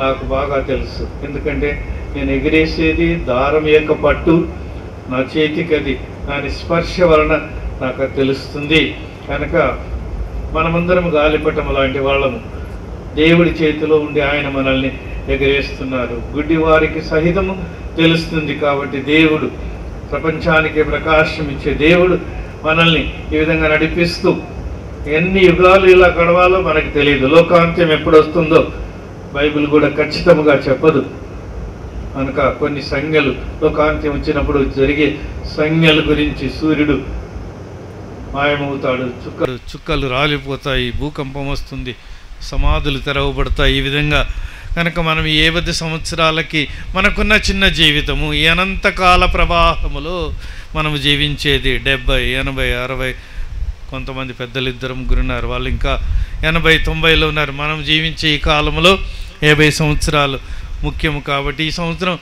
నాకు బాగా తెలుసు, ఎందుకంటే నేను ఎగిరేసేది దారం యొక్క పట్టు, నా చేతికి అది దాని స్పర్శ వలన నాకు అది తెలుస్తుంది. కనుక మనమందరం గాలిపటం లాంటి వాళ్ళము, దేవుడి చేతిలో ఉండి ఆయన మనల్ని ఎగరేస్తున్నారు. గుడ్డి వారికి సహితము తెలుస్తుంది. కాబట్టి దేవుడు ప్రపంచానికి ప్రకాశం ఇచ్చే దేవుడు మనల్ని ఈ విధంగా నడిపిస్తూ ఎన్ని యుగాలు ఇలా గడవాలో మనకు తెలియదు. లోకాంత్యం ఎప్పుడు వస్తుందో బైబిల్ కూడా ఖచ్చితంగా చెప్పదు. కనుక కొన్ని సంజ్ఞలు లోకాంత్యం వచ్చినప్పుడు జరిగే సంజ్ఞల గురించి, సూర్యుడు మాయమవుతాడు, చుక్కలు రాలిపోతాయి, భూకంపం వస్తుంది, సమాధులు తెరవబడతాయి. ఈ విధంగా కనుక మనం ఈ 50 సంవత్సరాలకి మనకున్న చిన్న జీవితము, ఈ అనంతకాల ప్రవాహములో మనము జీవించేది 70, 80, 60, కొంతమంది పెద్దలు 2, 3 ఉన్నారు, వాళ్ళు ఇంకా 80, 90లో ఉన్నారు. మనం జీవించే ఈ కాలంలో 50 సంవత్సరాలు ముఖ్యము. కాబట్టి ఈ సంవత్సరం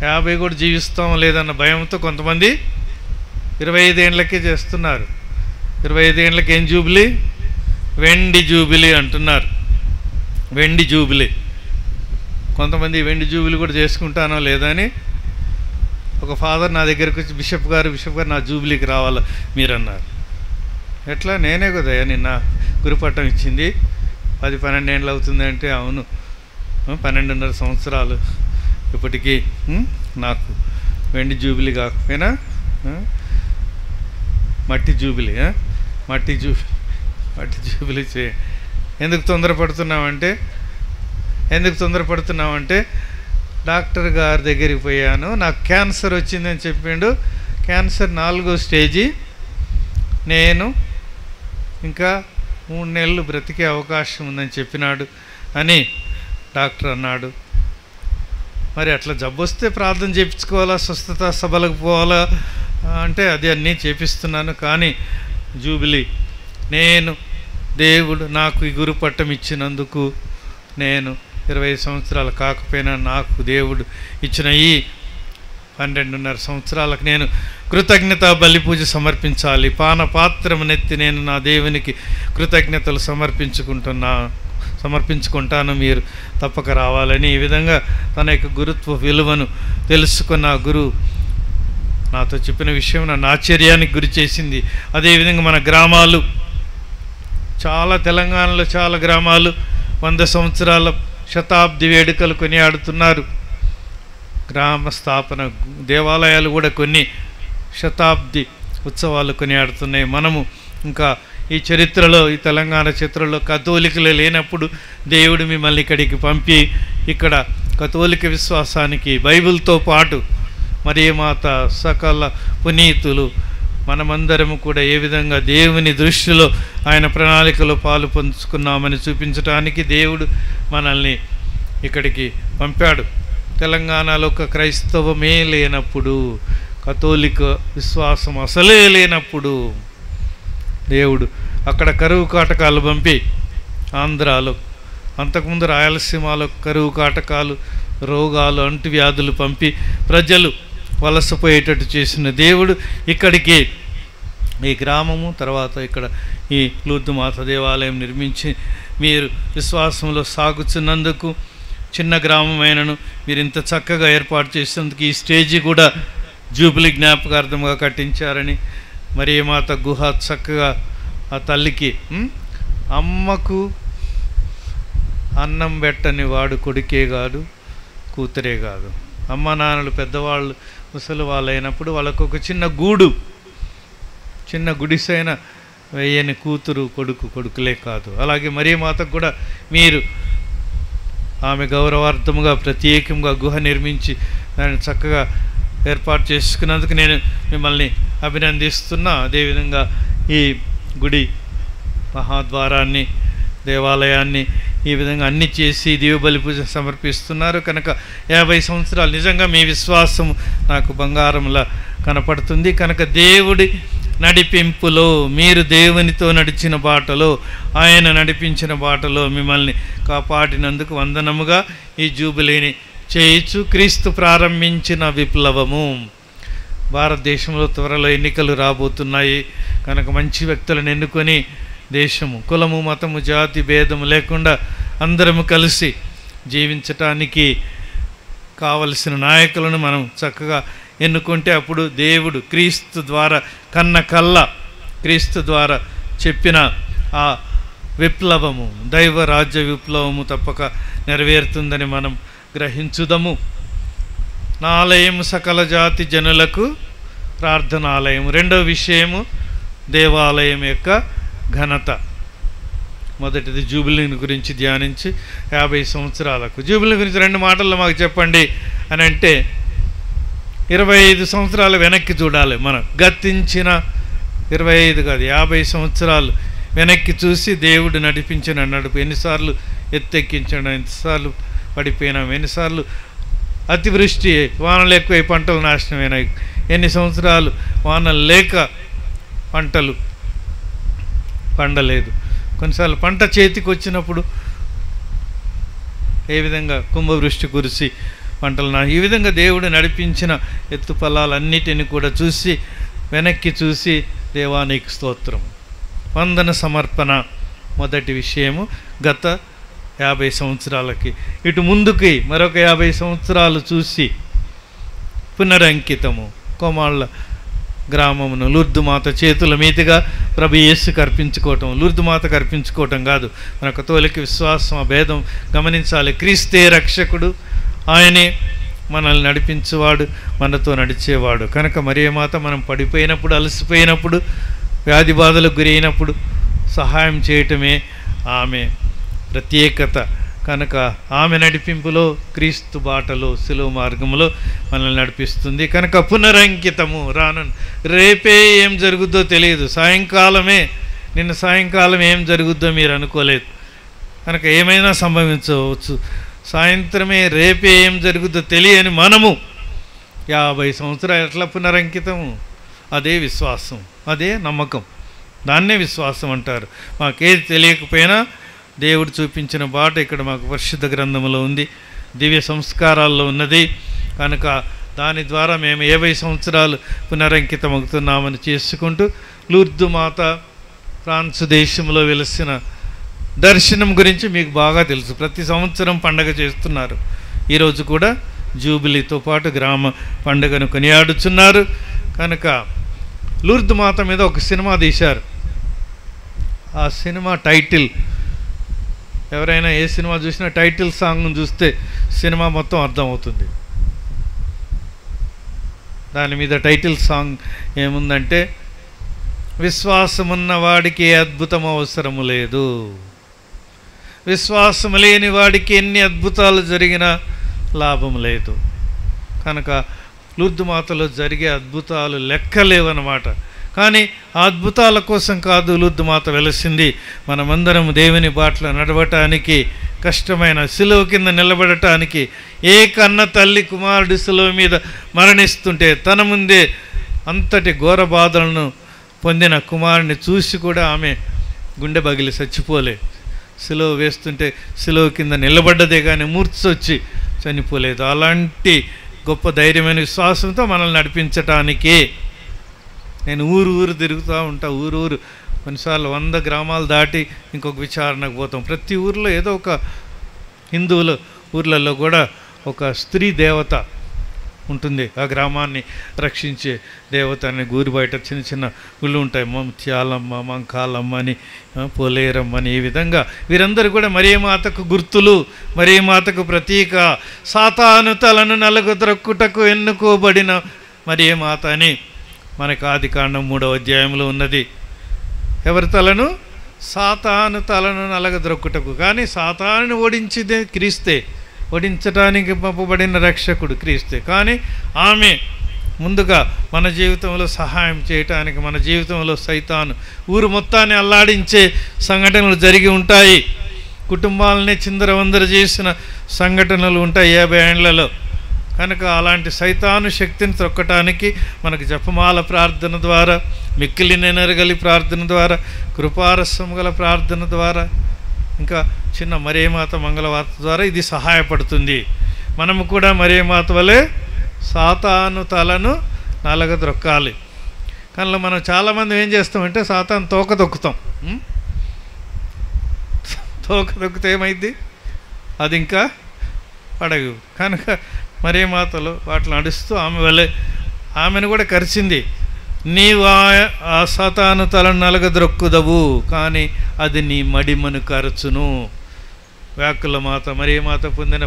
50 కూడా జీవిస్తాం లేదన్న భయంతో కొంతమంది 25 ఏళ్ళకే చేస్తున్నారు. 25 ఏళ్ళకి ఏం జూబిలీ? వెండి జూబిలీ అంటున్నారు. వెండి జూబిలీ. కొంతమంది వెండి జూబిలీ కూడా చేసుకుంటానో లేదా అని ఒక ఫాదర్ నా దగ్గరికి వచ్చి, బిషప్ గారు నా జూబిలీకి రావాలా మీరు అన్నారు. ఎట్లా? నేనే కదా నిన్న గురుపట్టం ఇచ్చింది, 10-12 ఏళ్ళు అవుతుంది అంటే, అవును 12.5 సంవత్సరాలు ఇప్పటికీ నాకు వెండి జూబిలీ కాకపోయినా మట్టి జూబిలీ చే. ఎందుకు తొందరపడుతున్నామంటే డాక్టర్ గారి దగ్గరికి పోయాను, నాకు క్యాన్సర్ వచ్చిందని చెప్పిండు. క్యాన్సర్ 4వ స్టేజీ, నేను ఇంకా 3 నెలలు బ్రతికే అవకాశం ఉందని చెప్పినాడు అని డాక్టర్ అన్నాడు. మరి అట్లా జబ్బు వస్తే ప్రార్థన చేయించుకోవాలా, స్వస్థత సభలకు పోవాలా అంటే అది అన్నీ చేపిస్తున్నాను. కానీ జూబిలీ, నేను దేవుడు నాకు ఈ గురు పట్టం ఇచ్చినందుకు, నేను 20 సంవత్సరాలు కాకపోయినా నాకు దేవుడు ఇచ్చిన ఈ 12.5 సంవత్సరాలకు నేను కృతజ్ఞత బలి పూజ సమర్పించాలి. పానపాత్రమునెత్తి నేను నా దేవునికి కృతజ్ఞతలు సమర్పించుకుంటాను, మీరు తప్పక రావాలని ఈ విధంగా తన యొక్క గురుత్వ విలువను తెలుసుకున్న గురువు నాతో చెప్పిన విషయం నన్ను ఆశ్చర్యానికి గురి చేసింది. అదేవిధంగా మన గ్రామాలు చాలా, తెలంగాణలో చాలా గ్రామాలు 100 సంవత్సరాల శతాబ్ది వేడుకలు కొనియాడుతున్నారు. గ్రామ స్థాపన దేవాలయాలు కూడా కొన్ని శతాబ్ది ఉత్సవాలు కొనియాడుతున్నాయి. మనము ఇంకా ఈ చరిత్రలో, ఈ తెలంగాణ చరిత్రలో కథోలికలు లేనప్పుడు దేవుడు మిమ్మల్ని ఇక్కడికి పంపి ఇక్కడ కథోలిక విశ్వాసానికి బైబిల్తో పాటు మరియమాత, సకల పునీతులు, మనమందరము కూడా ఏ విధంగా దేవుని దృష్టిలో ఆయన ప్రణాళికలో పాలు పంచుకున్నామని చూపించడానికి దేవుడు మనల్ని ఇక్కడికి పంపాడు. తెలంగాణలో ఒక క్రైస్తవమే లేనప్పుడు, కథోలిక విశ్వాసం అసలే లేనప్పుడు దేవుడు అక్కడ కరువు కాటకాలు పంపి, ఆంధ్రాలో, అంతకుముందు రాయలసీమలో కరువు కాటకాలు, రోగాలు, అంటువ్యాధులు పంపి ప్రజలు వలసపోయేటట్టు చేసిన దేవుడు ఇక్కడికి ఈ గ్రామము, తర్వాత ఇక్కడ ఈ లూర్దు మాత దేవాలయం నిర్మించి మీరు విశ్వాసంలో సాగుతున్నందుకు చిన్న గ్రామమైనను మీరు ఇంత చక్కగా ఏర్పాటు చేసినందుకు ఈ స్టేజీ కూడా జూబిలీ జ్ఞాపకార్థంగా కట్టించారని, మరి మాత గుహ చక్కగా ఆ తల్లికి అమ్మకు అన్నం పెట్టని వాడు కొడుకే కాదు కూతురే కాదు. అమ్మ నాన్నలు పెద్దవాళ్ళు ముసలి వాళ్ళు అయినప్పుడు వాళ్ళకు ఒక చిన్న గూడు, చిన్న గుడిసైన వేయని కూతురు కొడుకులే కాదు. అలాగే మరీ మాతకు కూడా మీరు ఆమె గౌరవార్థముగా ప్రత్యేకంగా గుహ నిర్మించి దాన్ని చక్కగా ఏర్పాటు చేసుకున్నందుకు నేను మిమ్మల్ని అభినందిస్తున్నా. అదేవిధంగా ఈ గుడి మహాద్వారాన్ని, దేవాలయాన్ని ఈ విధంగా అన్ని చేసి దీవబలి పూజ సమర్పిస్తున్నారు కనుక 50 సంవత్సరాలు నిజంగా మీ విశ్వాసం నాకు బంగారంలా కనపడుతుంది. కనుక దేవుడి నడిపింపులో, మీరు దేవునితో నడిచిన బాటలో, ఆయన నడిపించిన బాటలో మిమ్మల్ని కాపాడినందుకు వందనముగా ఈ జూబిలీని చేయొచ్చు. క్రీస్తు ప్రారంభించిన విప్లవము. భారతదేశంలో త్వరలో ఎన్నికలు రాబోతున్నాయి కనుక మంచి వ్యక్తులను ఎన్నుకొని దేశము కులము మతము జాతి భేదము లేకుండా అందరము కలిసి జీవించటానికి కావలసిన నాయకులను మనం చక్కగా ఎన్నుకుంటే అప్పుడు దేవుడు క్రీస్తు ద్వారా క్రీస్తు ద్వారా చెప్పిన ఆ విప్లవము, దైవ రాజ్య విప్లవము తప్పక నెరవేరుతుందని మనం గ్రహించుదము. నా ఆలయం సకల జాతి జనులకు ప్రార్థనాలయం. రెండవ విషయము దేవాలయం యొక్క ఘనత. మొదటిది జూబిలీని గురించి ధ్యానించి 50 సంవత్సరాలకు జూబిలీ గురించి 2 మాటల్లో మాకు చెప్పండి అని అంటే 25 సంవత్సరాలు వెనక్కి చూడాలి. మనం గతించిన 25 కాదు 50 సంవత్సరాలు వెనక్కి చూసి దేవుడు నడిపించిన నడుపు. ఎన్నిసార్లు ఎత్తెక్కించాడు, ఎన్నిసార్లు పడిపోయినాం, ఎన్నిసార్లు అతివృష్టి, వానలు ఎక్కువై పంటలు నాశనమైనాయి, ఎన్ని సంవత్సరాలు వానలు లేక పంటలు పండలేదు, కొన్నిసార్లు పంట చేతికి వచ్చినప్పుడు ఏ విధంగా కుంభవృష్టి కురిసి పంటలు ఈ విధంగా దేవుడు నడిపించిన ఎత్తు ఫలాలన్నిటిని కూడా చూసి వెనక్కి చూసి దేవానికి స్తోత్రం, వందన సమర్పణ. మొదటి విషయము గత 50 సంవత్సరాలకి. ఇటు ముందుకి మరొక 50 సంవత్సరాలు చూసి పునరంకితము. కోమాళ్ళ గ్రామమును లూర్దుమాత చేతుల మీదుగా ప్రభు యేసుకు అర్పించుకోవటం. లూర్దుమాతకు అర్పించుకోవటం కాదు, మన కథోలిక విశ్వాసం ఆ భేదం గమనించాలి. క్రీస్తే రక్షకుడు, ఆయనే మనల్ని నడిపించేవాడు, మనతో నడిచేవాడు. కనుక మరియమాత మనం పడిపోయినప్పుడు, అలసిపోయినప్పుడు, వ్యాధి బాధలకు గురైనప్పుడు సహాయం చేయటమే ఆమె ప్రత్యేకత. కనుక ఆమె నడిపింపులో, క్రీస్తు బాటలో, సులువు మార్గంలో మనల్ని నడిపిస్తుంది. కనుక పునరంకితము. రేపే ఏం జరుగుద్దో తెలియదు, సాయంకాలమే, నిన్న సాయంకాలం ఏం జరుగుద్దో మీరు అనుకోలేదు కనుక ఏమైనా సంభవించవచ్చు. సాయంత్రమే రేపే ఏం జరుగుద్దో తెలియని మనము 50 సంవత్సరాలు ఎట్లా పునరంకితము? అదే విశ్వాసం, అదే నమ్మకం, దాన్నే విశ్వాసం అంటారు. మాకేది తెలియకపోయినా దేవుడు చూపించిన బాట ఇక్కడ మాకు పరిశుద్ధ గ్రంథంలో ఉంది, దివ్య సంస్కారాల్లో ఉన్నది. కనుక దాని ద్వారా మేము 50 సంవత్సరాలు పునరంకితం అవుతున్నామని చేసుకుంటూ లూర్దు మాత ఫ్రాన్స్ దేశంలో వెలిసిన దర్శనం గురించి మీకు బాగా తెలుసు. ప్రతి సంవత్సరం పండగ చేస్తున్నారు. ఈరోజు కూడా జూబిలీతో పాటు గ్రామ పండుగను కొనియాడుచున్నారు. కనుక లూర్దు మాత మీద ఒక సినిమా తీశారు. ఆ సినిమా టైటిల్, ఎవరైనా ఏ సినిమా చూసినా టైటిల్ సాంగ్ను చూస్తే సినిమా మొత్తం అర్థమవుతుంది. దాని మీద టైటిల్ సాంగ్ ఏముందంటే, విశ్వాసమున్న వాడికి ఏ అద్భుతం అవసరము లేదు, విశ్వాసం లేని వాడికి ఎన్ని అద్భుతాలు జరిగినా లాభం లేదు. కనుక లూర్దు మాతలో జరిగే అద్భుతాలు లెక్కలేవన్నమాట. కానీ ఆ అద్భుతాల కోసం కాదు లూర్దు మాత వెలసింది, మనమందరం దేవుని బాటలో నడవటానికి, కష్టమైన సిలువ కింద నిలబడటానికి. ఏ కన్న తల్లి కుమారుడి సిలువ మీద మరణిస్తుంటే తన ముందే అంతటి ఘోర బాధలను పొందిన కుమారుని చూసి కూడా ఆమె గుండె బగిలి చచ్చిపోలే. సిలువ వేస్తుంటే సిలువ కింద నిలబడ్డదే కానీ మూర్ఛొచ్చి చనిపోలేదు. అలాంటి గొప్ప ధైర్యమైన విశ్వాసంతో మనల్ని నడిపించటానికే నేను ఊరు తిరుగుతూ ఉంటా. ఊరు కొన్నిసార్లు 100 గ్రామాలు దాటి ఇంకొక విచారణకు పోతాం. ప్రతి ఊరిలో ఏదో ఒక హిందువులు ఊర్లలో కూడా ఒక స్త్రీ దేవత ఉంటుంది, ఆ గ్రామాన్ని రక్షించే దేవత అని. ఊరి బయట చిన్న చిన్న గుళ్ళు ఉంటాయి, ముత్యాలమ్మ, మంకాలమ్మ అని, పోలేరమ్మ అని. ఈ విధంగా వీరందరూ కూడా మరియమాతకు గుర్తులు, మరియమాతకు ప్రతీక. సాతాను తలను నలగొద్రొక్కుటకు ఎన్నుకోబడిన మరియమాత అని మనకు ఆదికాండం 3వ అధ్యాయంలో ఉన్నది. ఎవరి తలను? సాతాను తలను నలగద్రొక్కుటకు. కానీ సాతానుని ఓడించిదే క్రీస్తే, ఓడించడానికి పంపబడిన రక్షకుడు క్రీస్తే. కానీ ఆమె ముందుగా మన జీవితంలో సహాయం చేయటానికి, మన జీవితంలో సైతాను ఊరు మొత్తాన్ని అల్లాడించే సంఘటనలు జరిగి ఉంటాయి. కుటుంబాలనే చిందరవందర చేసిన సంఘటనలు ఉంటాయి 50 ఏండ్లలో. కనుక అలాంటి సైతాను శక్తిని త్రొక్కటానికి మనకు జపమాల ప్రార్థన ద్వారా, మిక్కిలి నెనరగలి ప్రార్థన ద్వారా, కృపారసం గల ప్రార్థన ద్వారా, ఇంకా చిన్న మరియమాత మంగళవార్త ద్వారా ఇది సహాయపడుతుంది. మనము కూడా మరియమాత వలె సాతాను తలను నలగద్రొక్కాలి. కానీ మనం చాలామంది ఏం చేస్తామంటే సాతాను తోక తొక్కుతాం. తోక తొక్కితే ఏమైంది? అది ఇంకా పడగు. కనుక మరియమాతలో వాటిని నడుస్తూ ఆమె వలె ఆమెను కూడా కరిచింది. నీవు ఆ సాతాను తలను నలగద్రొక్కుదవు, కానీ అది నీ మడిమను కరచును. వ్యాకుల మాత మరియమాత పొందిన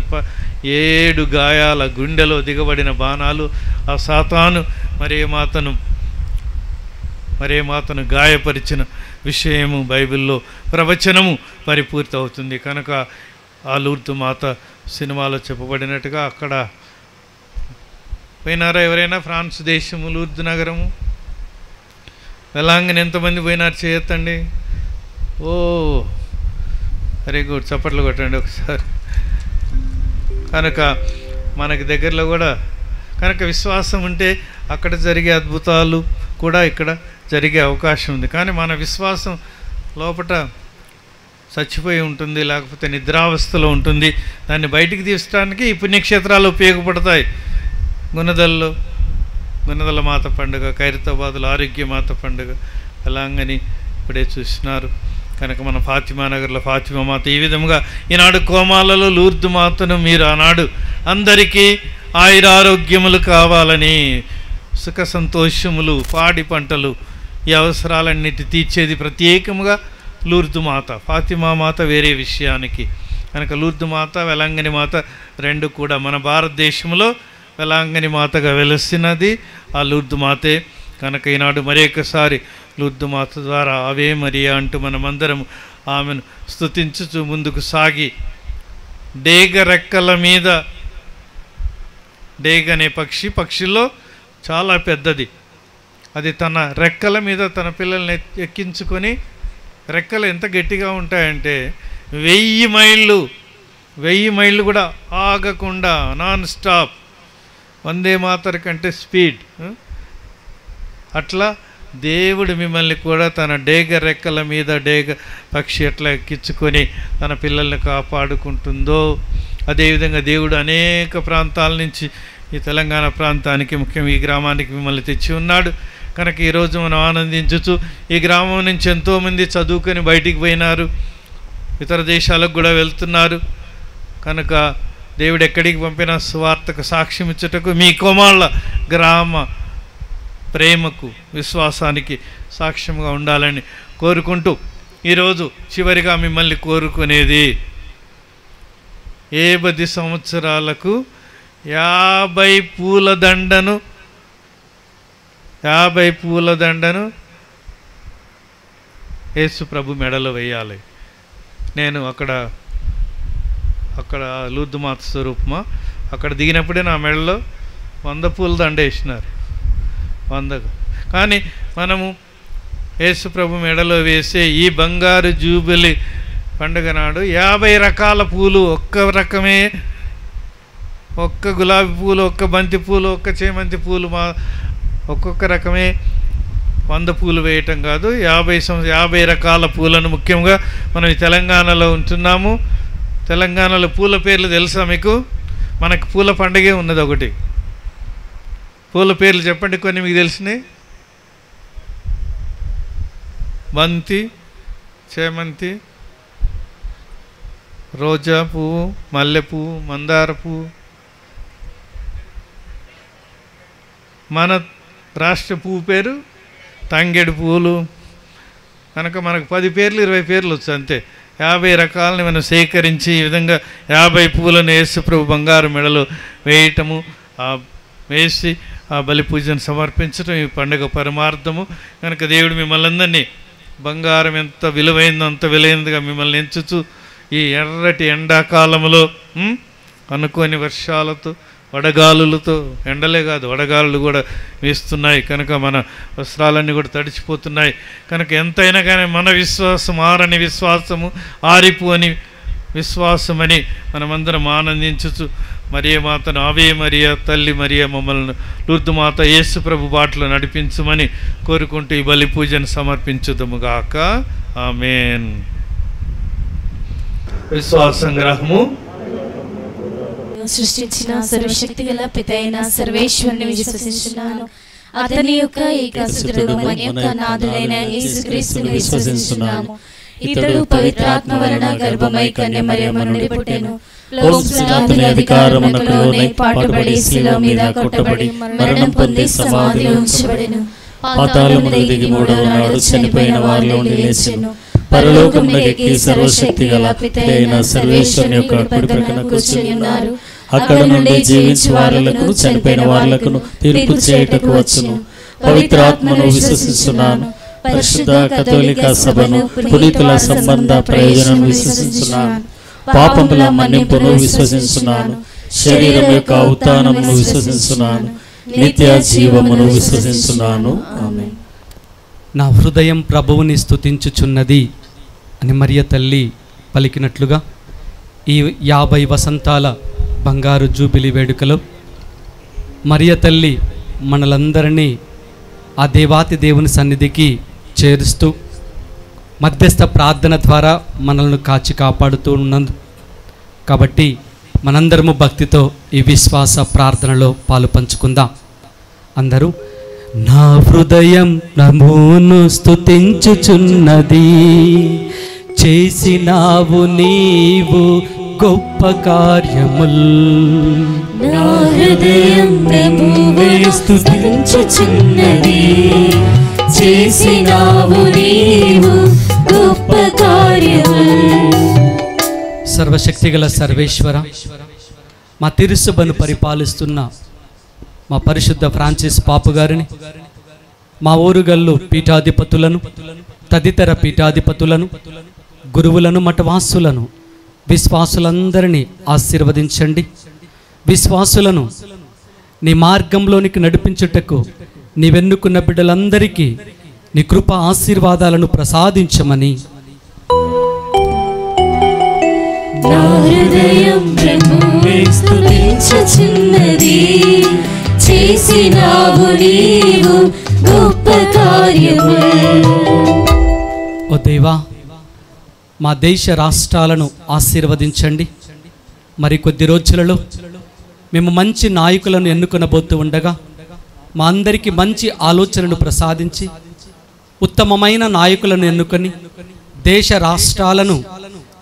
7 గాయాల, గుండెలో దిగబడిన బాణాలు ఆ సాతాను మరియమాతను గాయపరిచిన విషయము బైబిల్లో ప్రవచనము పరిపూర్తి అవుతుంది. కనుక ఆ లూర్దు మాత సినిమాలో చెప్పబడినట్టుగా అక్కడ పోయినారా ఎవరైనా? ఫ్రాన్స్ దేశము లూర్దు నగరము వెళ్ళంగానే ఎంతమంది పోయినారు? చేయొద్దండి. ఓ వెరీ గుడ్, చప్పట్లు కొట్టండి ఒకసారి. కనుక మనకి దగ్గరలో కూడా కనుక విశ్వాసం ఉంటే అక్కడ జరిగే అద్భుతాలు కూడా ఇక్కడ జరిగే అవకాశం ఉంది. కానీ మన విశ్వాసం లోపట చచ్చిపోయి ఉంటుంది, లేకపోతే నిద్రావస్థలో ఉంటుంది. దాన్ని బయటికి తీసడానికి ఈ పుణ్యక్షేత్రాలు ఉపయోగపడతాయి. గుణదల మాత పండుగ, ఖైరతాబాదులో ఆరోగ్య మాత పండుగ, అలాగని ఇప్పుడే చూసినారు. కనుక మన ఫాతిమా నగర్లో ఫాతిమా మాత. ఈ విధంగా ఈనాడు కోమాలలో లూర్దు మాతను మీరు ఆనాడు అందరికీ ఆయురారోగ్యములు కావాలని, సుఖ సంతోషములు, పాడి పంటలు, ఈ అవసరాలన్నిటి తీర్చేది ప్రత్యేకముగా లూర్దు మాత. ఫాతిమా మాత వేరే విషయానికి. కనుక లూర్దు మాత, వెలంగని మాత రెండు కూడా మన భారతదేశంలో వెలాంగని మాతగా వెలసినది ఆ లూర్దు మాతే. కనుక ఈనాడు మరొకసారి లూర్దు మాత ద్వారా అవే మరియా అంటూ మనమందరం ఆమెను స్తుతించుచు ముందుకు సాగి, డేగ రెక్కల మీద, డేగ అనే పక్షిలో చాలా పెద్దది, అది తన రెక్కల మీద తన పిల్లల్ని ఎక్కించుకొని, రెక్కలు ఎంత గట్టిగా ఉంటాయంటే 1000 మైళ్ళు కూడా ఆగకుండా నాన్ స్టాప్, వందే మాతర కంటే స్పీడ్. అట్లా దేవుడు మిమ్మల్ని కూడా తన డేగ రెక్కల మీద, డేగ పక్షి ఎట్లా ఎక్కించుకొని తన పిల్లల్ని కాపాడుకుంటుందో, అదేవిధంగా దేవుడు అనేక ప్రాంతాల నుంచి ఈ తెలంగాణ ప్రాంతానికి, ముఖ్యంగా ఈ గ్రామానికి మిమ్మల్ని తెచ్చి ఉన్నాడు. కనుక ఈరోజు మనం ఆనందించచ్చు. ఈ గ్రామం నుంచి ఎంతోమంది చదువుకొని బయటికి పోయినారు, ఇతర దేశాలకు కూడా వెళ్తున్నారు. కనుక దేవుడు ఎక్కడికి పంపిన సువార్తకు సాక్ష్యం ఇచ్చుటకు, మీ కోమాళ్ళ గ్రామ ప్రేమకు, విశ్వాసానికి సాక్ష్యంగా ఉండాలని కోరుకుంటూ, ఈరోజు చివరిగా మిమ్మల్ని కోరుకునేది, 10 సంవత్సరాలకు 50 పూల దండను యేసు ప్రభు మెడలో వేయాలి. నేను అక్కడ లూర్దు మాత స్వరూపమా అక్కడ దిగినప్పుడే నా మెడలో 100 పూల దండ వేసినారు, 100. కానీ మనము యేసు ప్రభు మెడలో వేసే ఈ బంగారు జూబిలీ పండుగ నాడు 50 రకాల పూలు, ఒక్క రకమే, ఒక్క గులాబీ పూలు, ఒక్క బంతి పూలు, ఒక్క చేమంతి పూలు, ఒక్కొక్క రకమే 100 పూలు వేయటం కాదు, 50 రకాల పూలను. ముఖ్యంగా మనం ఈ తెలంగాణలో ఉంటున్నాము. తెలంగాణలో పూల పేర్లు తెలుసా మీకు? మనకు పూల పండుగే ఉన్నది ఒకటి. పూల పేర్లు చెప్పండి కొన్ని మీకు తెలిసినాయి. బంతి, చేమంతి, రోజా పువ్వు, మల్లె పువ్వు, మందార పువ్వు. మన రాష్ట్ర పువ్వు పేరు తంగేడు పువ్వులు. కనుక మనకు 10 పేర్లు 20 పేర్లు వచ్చు అంతే. 50 రకాలని మనం సేకరించి ఈ విధంగా 50 పువ్వులను యేసుప్రభు బంగారు మెడలో వేయటము, వేసి ఆ బలి పూజను సమర్పించటం ఈ పండుగ పరమార్థము. కనుక దేవుడు మిమ్మల్ని అందరినీ బంగారం ఎంత విలువైందో అంత విలువైనదిగా మిమ్మల్ని ఎంచుచు ఈ ఎర్రటి ఎండాకాలంలో అనుకోని వర్షాలతో, వడగాలులతో, ఎండలే కాదు వడగాలులు కూడా వీస్తున్నాయి. కనుక మన వస్త్రాలన్నీ కూడా తడిచిపోతున్నాయి. కనుక ఎంతైనా కానీ మన విశ్వాసం ఆరని విశ్వాసము, ఆరిపోని విశ్వాసమని మనమందరం ఆనందించుచు మరియ మాతను, ఆవే మరియా తల్లి మరియ మమ్మల్ని లూర్దు మాత యేసు ప్రభు బాటలో నడిపించమని కోరుకుంటూ ఈ బలి పూజను సమర్పించుదుముగాక. ఆమేన్. విశ్వాస సంగ్రహము. సృష్టించిన సర్వశక్తి గల పితైన సర్వేశ్వరుని విశ్వసించున్నాను. అతని యొక్క ఏకసుతుడు మన యొక్క నాథుడైన యేసుక్రీస్తుని విశ్వసించున్నాము. ఇతడు పవిత్రాత్మ వలన గర్భమై కన్య మరియమ్మ నుండి పుట్టెను. లోకస్తుని అధికారమునకు లోనై పాటుపడి శిలువ మీద కొట్టబడి మరణం పొంది సమాధిలో ఉంచబడెను. పాతాళమునకు దిగి 3వ నాడు చనిపోయిన వారిలో నుండి లేచెను. పరలోకమునకు ఎక్కి సర్వశక్తి గల పితైన సర్వేశ్వరుని యొక్క కుడి ప్రక్కన కూర్చుని ఉన్నారు. అక్కడ నుండి జీవించే వారులకు చనిపోయిన వారులకు తీర్పు చేయుటకు వచ్చును. పవిత్రాత్మను విశ్వసించున్నాను. పరిశుద్ధ కథోలిక సభను, పునీతుల సంబంధ ప్రయోజనం విశ్వసించున్నాను. పాపముల మన్నింపును విశ్వసించున్నాను. శరీరం యొక్క ఉత్థానమును విశ్వసించున్నాను. నిత్య జీవమును విశ్వసించున్నాను. ఆమేన్. నా హృదయం ప్రభువుని స్తుతించుచున్నది అని మరియ తల్లి పలికినట్లుగా ఈ 50 వసంతాల బంగారు జూబిలీ వేడుకలో మరియ తల్లి మనలందరినీ ఆ దేవాతి దేవుని సన్నిధికి చేరుస్తూ మధ్యస్థ ప్రార్థన ద్వారా మనల్ని కాచి కాపాడుతూ ఉన్నందు కాబట్టి మనందరము భక్తితో ఈ విశ్వాస ప్రార్థనలో పాలు పంచుకుందాం. అందరూ నా హృదయం ప్రభువును స్తుతించుచున్నది, చేసినావు నీవు గొప్ప కార్యముల్. నా హృదయం ప్రభువే స్తుతించుచున్నది, చేసినావు నీవు గొప్ప కార్యముల్. సర్వశక్తిగల సర్వేశ్వర, మా తిరుసభను పరిపాలిస్తున్న మా పరిశుద్ధ ఫ్రాన్సిస్ పాపు గారిని, మా ఊరుగల్లు పీఠాధిపతులను, తదితర పీఠాధిపతులను, గురువులను, మఠవాసులను, విశ్వాసులందరినీ ఆశీర్వదించండి. విశ్వాసులను నీ మార్గంలోనికి నడిపించుటకు నీవెన్నుకున్న బిడ్డలందరికీ నీ కృప ఆశీర్వాదాలను ప్రసాదించమని. నా హృదయం ప్రభువే స్తుతించుచున్నది, చేసినావు నీవు గొప్ప కార్యముల్. ఓ దేవా, మా దేశ రాష్ట్రాలను ఆశీర్వదించండి. మరి కొద్ది రోజులలో మేము మంచి నాయకులను ఎన్నుకొనబోతూ ఉండగా మా అందరికీ మంచి ఆలోచనలు ప్రసాదించి ఉత్తమమైన నాయకులను ఎన్నుకొని దేశ రాష్ట్రాలను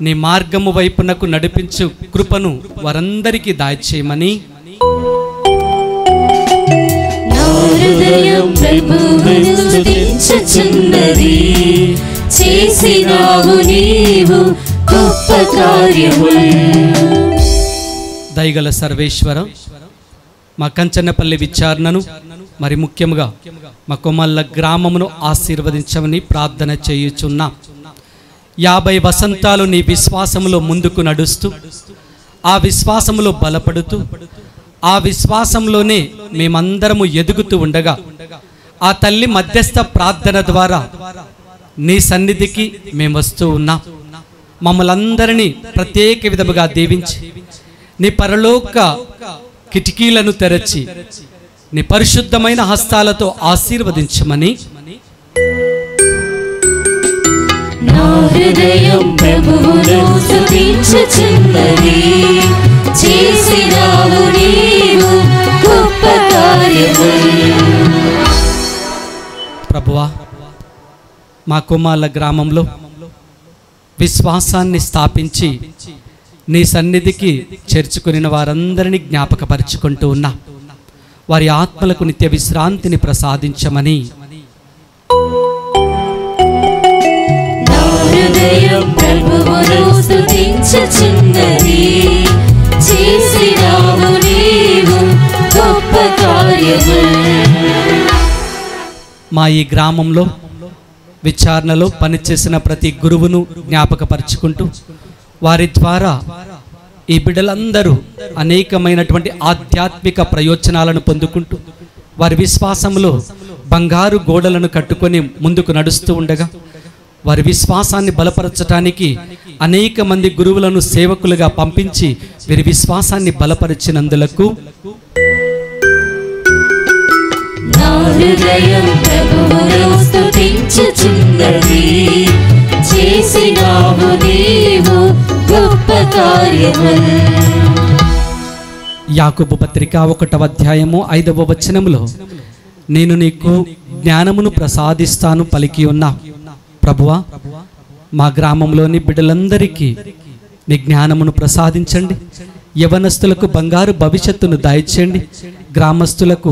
నీ మార్గము వైపునకు నడిపించు కృపను వారందరికీ దయచేయమని. నా హృదయం ప్రభువును స్తుతించుచున్నది, చేసినావు నీవు గొప్ప కార్యముల్. దయగల సర్వేశ్వర, మా కంచనపల్లి విచారణను మరి ముఖ్యంగా మా కొమల్ల గ్రామమును ఆశీర్వదించమని ప్రార్థన చేయుచున్నా. 50 వసంతాలు నీ విశ్వాసములో ముందుకు నడుస్తూ ఆ విశ్వాసములో బలపడుతూ ఆ విశ్వాసంలోనే మేమందరము ఎదుగుతూ ఉండగా ఆ తల్లి మధ్యస్థ ప్రార్థన ద్వారా నీ సన్నిధికి మేము వస్తూ ఉన్నాం. మమ్మల్ని అందరినీ ప్రత్యేక విధముగా దీవించి నీ పరలోక కిటికీలను తెరచి నీ పరిశుద్ధమైన హస్తాలతో ఆశీర్వదించమని. నా హృదయం ప్రభువును స్తుతించుచున్నది, చేసినావు నీవు గొప్ప కార్యముల్. ప్రభువా, మా కొమాల గ్రామంలో విశ్వాసాన్ని స్థాపించి నీ సన్నిధికి చేర్చుకుని వారందరినీ జ్ఞాపకపరుచుకుంటూ ఉన్నా. వారి ఆత్మలకు నిత్య విశ్రాంతిని ప్రసాదించమని హృదయం ప్రభువును స్తుతించుచున్నది. చేసినావు నీవు గొప్ప కార్యము. మా ఈ గ్రామంలో విచారణలో పనిచేసిన ప్రతి గురువును జ్ఞాపకపరుచుకుంటూ వారి ద్వారా ఈ బిడ్డలందరూ అనేకమైనటువంటి ఆధ్యాత్మిక ప్రయోజనాలను పొందుకుంటూ వారి విశ్వాసంలో బంగారు గోడలను కట్టుకొని ముందుకు నడుస్తూ ఉండగా వారి విశ్వాసాన్ని బలపరచడానికి అనేక మంది గురువులను సేవకులుగా పంపించి వీరి విశ్వాసాన్ని బలపరిచినందులకు నా హృదయం ప్రభువును స్తుతించుచున్నది. చేసినావు నీవు గొప్ప కార్యము. యాకోబు పత్రిక 1వ అధ్యాయము 5వ వచనములో నేను నీకు జ్ఞానమును ప్రసాదిస్తాను పలికి ఉన్నా. ప్రభువా, మా గ్రామంలోని బిడ్డలందరికీ నీ జ్ఞానమును ప్రసాదించండి. యవనస్తులకు బంగారు భవిష్యత్తును దయచేయండి. గ్రామస్తులకు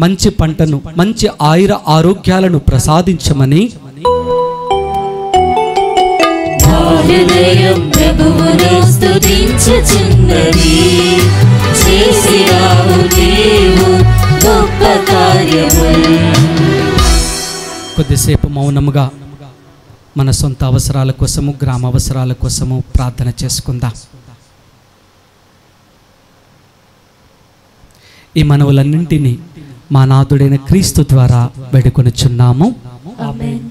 మంచి పంటను, మంచి ఆయుర ఆరోగ్యాలను ప్రసాదించమని హృదయం ప్రభువును స్తుతించుచున్నది. చేసినావు నీవు గొప్ప కార్యము. కొద్దిసేపు మౌనముగా మన సొంత అవసరాల కోసము, గ్రామ అవసరాల కోసము ప్రార్థన చేసుకుందాం. ఈ మనవులన్నింటినీ మా నాథుడైన క్రీస్తు ద్వారా వేడుకొనుచున్నాము. ఆమేన్.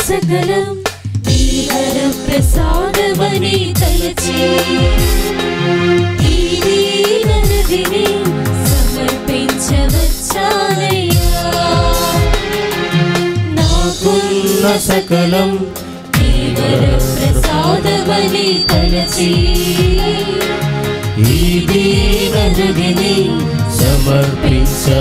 సకలం నీ వర ప్రసాదమని తలచి ఈ దీననిధిని సమర్పించవచ్చానయ్యా. నాకున్న సకలం నీ వర ప్రసాదమని తలచి ఈ దీననిధిని సమర్పించవచ్చానయ్యా.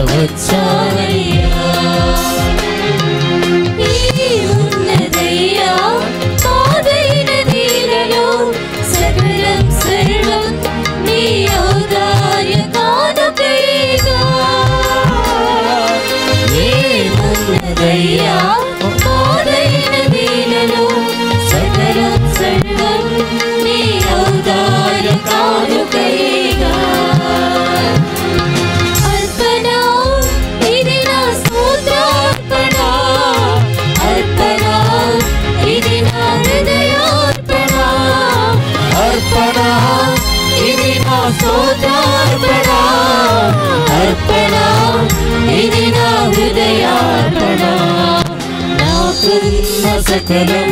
సకలం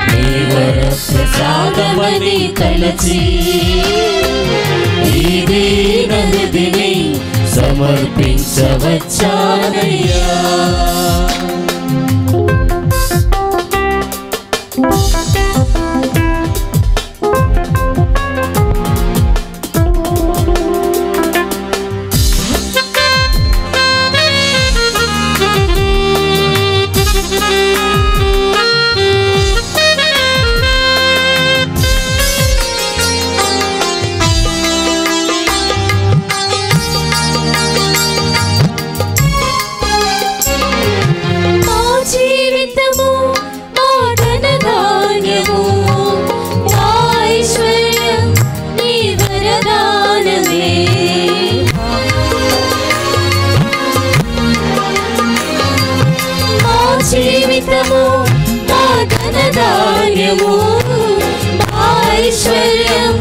నీ వర ప్రసాదమని తలచి ఈ దీననిధిని సమర్పించవచ్చానయ్యా. ఐశ్వర్యం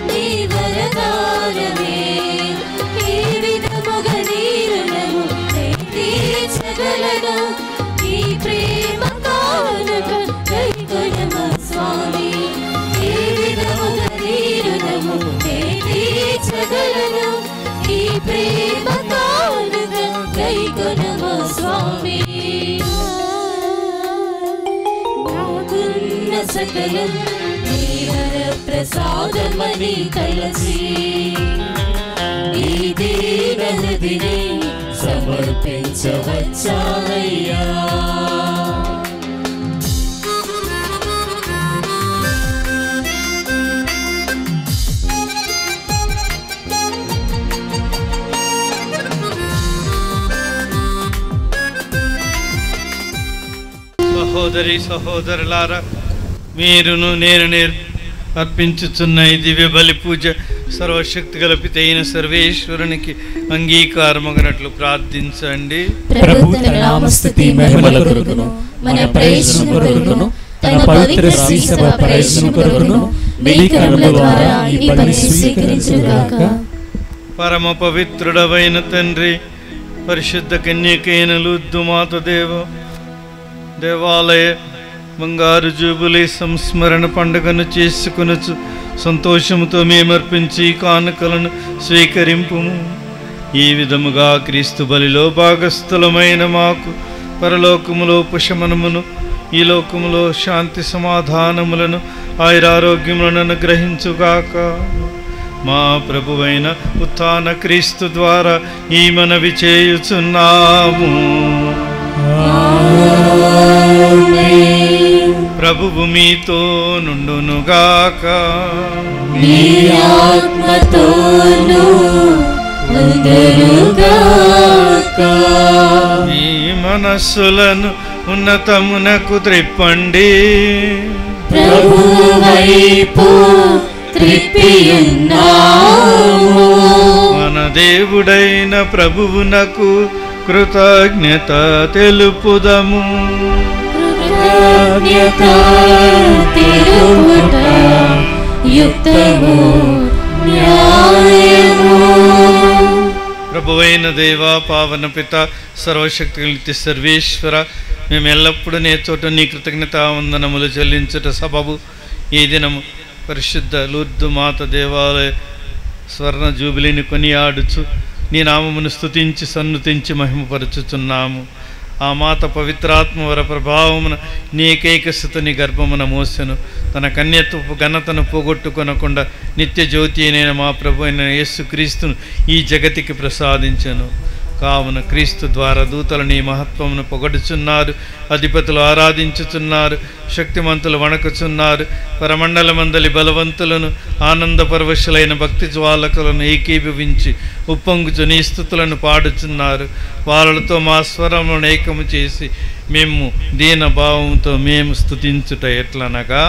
నీ వరదానమే. ఈ విధముగా నీ రుణము తీర్చగలను. నీ ప్రేమ కానుక నే తీర్చగలను ఈ ప్రేమ కానుక కైకొనుము స్వామి నాకున్న సకలం నీ వర ప్రసాదమని తలచి ఈ దీన హృదిని సమర్పించవచ్చాయ్యా సహోదరి సహోదరులారా, మీరును నేను అర్పించుచున్న ఈ దివ్య బలి పూజ సర్వశక్తి గల పిత అయిన సర్వేశ్వరునికి అంగీకారమగినట్లు ప్రార్థించండి. ప్రభు తన నామస్తుతి మహిమల కొరకును మన ప్రయోజనం కొరకును తన పవిత్ర శ్రీ సభ ప్రయోజనం కొరకును మేకరముల ద్వారా ఈ పని స్వీకరించుగాక. పరమ పవిత్రుడవైన తండ్రి, పరిశుద్ధ కన్యకైన లూర్దు మాత దేవాలయ బంగారు జూబులీ సంస్మరణ పండుగను చేసుకొనుచు సంతోషముతో మేమర్పించి కానుకలను స్వీకరింపుము. ఈ విధముగా క్రీస్తు బలిలో భాగస్థులమైన మాకు పరలోకములో ఉపశమనమును, ఈ లోకములో శాంతి సమాధానములను, ఆయురారోగ్యములను అనుగ్రహించుగాక. మా ప్రభువైన ఉత్థాన క్రీస్తు ద్వారా ఈ మనవి చేయుచున్నాము. ప్రభువు మీతో నుండునుగాక. నీ ఆత్మతోను ఉండునుగాక. ఈ మనస్సులను ఉన్నతమునకు త్రిప్పండి. ప్రభువు వైపు త్రిప్పియున్నాము. మన దేవుడైన ప్రభువునకు కృతజ్ఞత తెలుపుదము. కృతజ్ఞత తెలుపుట యుక్తము న్యాయము. ప్రభువైన దేవ, పావన పిత, సర్వశక్తి నిత్య సర్వేశ్వర, మేము ఎల్లప్పుడూ నే చోట నీ కృతజ్ఞతావందనములు చెల్లించుట సబబు ఈ దినము పరిశుద్ధ లూర్దు మాత దేవాలయ స్వర్ణ జూబిలీని కొనియాడుచు నీ నామమును స్తుతించి సన్నుతించి మహిమపరచుచున్నాము. ఆ మాత పవిత్రాత్మ వర ప్రభావమున నీ ఏకైకసుతుని గర్భమున మోసెను. తన కన్యత్వపు ఘనతను పోగొట్టుకొనకుండా నిత్య జ్యోతి అయిన మా ప్రభు అయిన యేసుక్రీస్తును ఈ జగతికి ప్రసాదించెను. కావున క్రీస్తు ద్వారా దూతలు నీ మహత్వమును పొగడుచున్నారు, అధిపతులు ఆరాధించుచున్నారు, శక్తిమంతులు వణకుచున్నారు, పరమండలమందలి బలవంతులను ఆనందపరవశులైన భక్తి జ్వాలకులను ఏకీభవించి ఉప్పొంగుచు నీ స్తుతులను పాడుచున్నారు. వాళ్ళతో మా స్వరములను ఏకము చేసి మేము దీన భావంతో మేము స్తుతించుట ఎట్లనగా,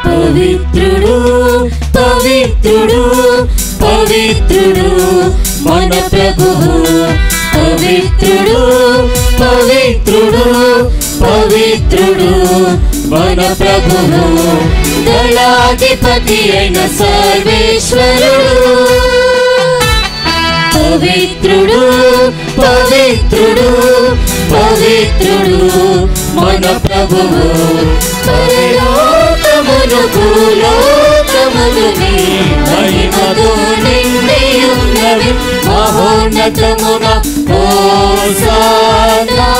పవిత్రుడు పవిత్రుడు పవిత్రుడు మన ప్రభువు. పవిత్రుడు పవిత్రుడు పవిత్రుడు మన ప్రభువు. దళాధిపతి అయిన సర్వేశ్వరుడు. పవిత్రుడు పవిత్రుడు పవిత్రుడు మన ప్రభువు. పరలోకమును భూలోకమును నీ మహిమతో నిండి ఉన్నవి. మహోన్నతమున హోసానా,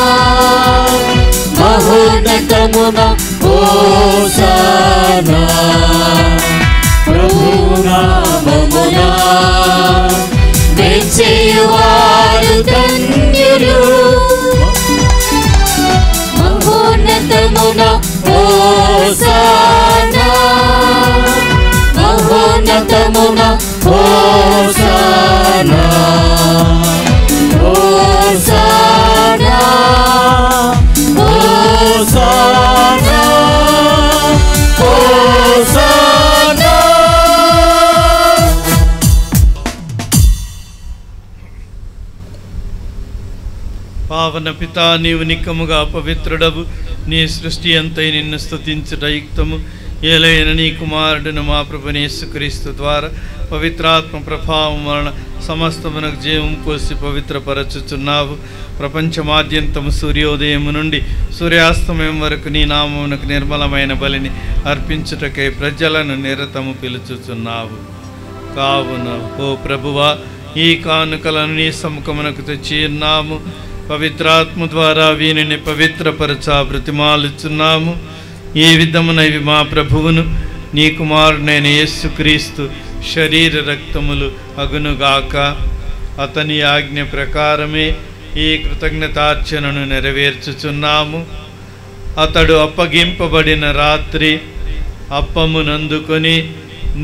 మహోన్నతమున హోసానా. ప్రభువు నామమున వెంచేయువారు ధన్యులు. మహోన్నతమున హోసానా, మహోన్నతమున హోసానా, హోసానా, హోసానా, హోసానా. పావన పితా, నీవు నిక్కముగా పవిత్రుడవు. నీ సృష్టి అంతై నిన్ను స్తుతించుట యుక్తము. ఏలైన నీ కుమారుడును మా ప్రభుని యేసుక్రీస్తు ద్వారా పవిత్రాత్మ ప్రభావం వలన సమస్తమునకు జీవం పోసి పవిత్రపరచుచున్నావు. ప్రపంచమాద్యంతము సూర్యోదయము నుండి సూర్యాస్తమయం వరకు నీ నామమునకు నిర్మలమైన బలిని అర్పించుటకై ప్రజలను నిరతము పిలుచుచున్నావు. కావున ఓ ప్రభువా, ఈ కానుకలను నీ సముఖమునకు తెచ్చి ఉన్నాము. పవిత్రాత్మ ద్వారా వీనిని పవిత్రపరచ బ్రతిమాలుచున్నాము. ఈ విధమున ఇవి మా ప్రభువును నీ కుమారుడైన యేసుక్రీస్తు శరీర రక్తములు అగునుగాక. అతని ఆజ్ఞ ప్రకారమే ఈ కృతజ్ఞతార్చనను నెరవేర్చుచున్నాము. అతడు అప్పగింపబడిన రాత్రి అప్పమునందుకొని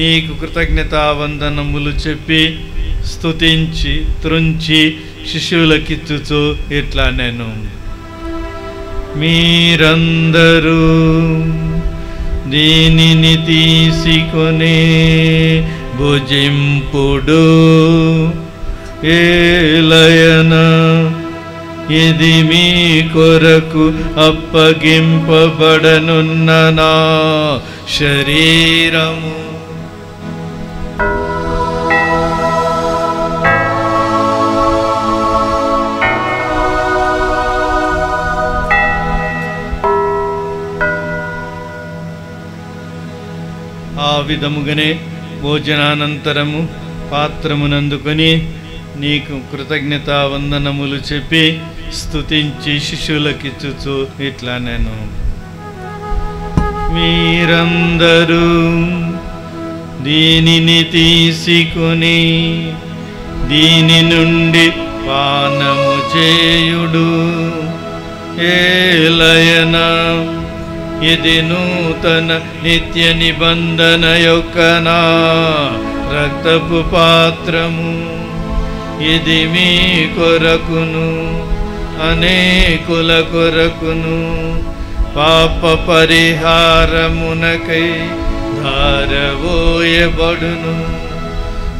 నీకు కృతజ్ఞతావందనములు చెప్పి స్తుతించి త్రుంచి శిష్యులకిచ్చుచు ఇట్లా నేను, మీరందరూ దీనిని తీసుకొని భుజింపుడు. ఏలయన ఇది మీ కొరకు అప్పగింపబడనున్న నా శరీరము. ఆ విధముగానే భోజనానంతరము పాత్రమునందుకొని నీకు కృతజ్ఞతా వందనములు చెప్పి స్తుతించి శిష్యులకిచ్చుచు ఇట్లా నేను, మీరందరూ దీనిని తీసుకొని దీని నుండి పానము చేయుడు. ఏలయన ఇది నూతన నిత్య నిబంధన యొక్క నా రక్తపు పాత్రము. ఇది మీ కొరకును అనేకుల కొరకును పాప పరిహారమునకై ధారవోయబడును.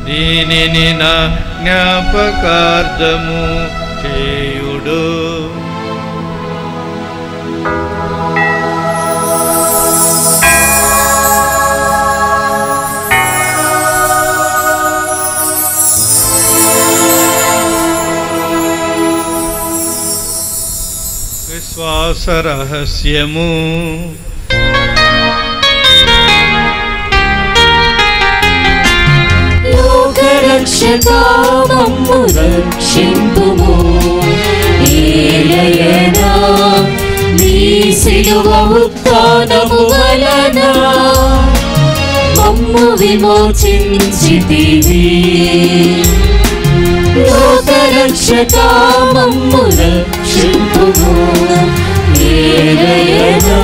దీనిని నా జ్ఞాపకార్థము చేయుడు. విశ్వాస రహస్యము. లోకరక్షకా మమ్ము రక్షింపుము. ఏలయనా నీ సిలువ ఉత్థానము వలన మమ్ము విమోచించితివి. లోకరక్షకా మమ్ము రక్షింపుము. ఏలయనా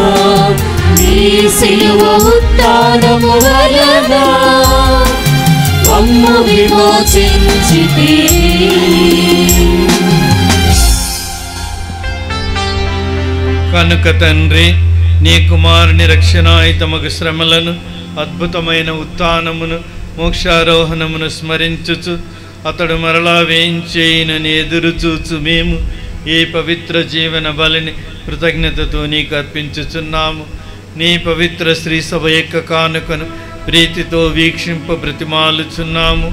నీ సిలువ ఉత్థానము వలన మమ్ము విమోచించితివి. కనుక తండ్రి, నీ కుమారుని రక్షణాయుతమగు శ్రమలను, అద్భుతమైన ఉత్థానమును, మోక్షారోహణమును స్మరించుచు అతడు మరలా వేయించేయనని ఎదురుచూచు మేము ఈ పవిత్ర జీవన బలిని కృతజ్ఞతతో నీకు అర్పించుచున్నాము. నీ పవిత్ర శ్రీ సభ యొక్క కానుకను ప్రీతితో వీక్షింప బ్రతిమాలుచున్నాము.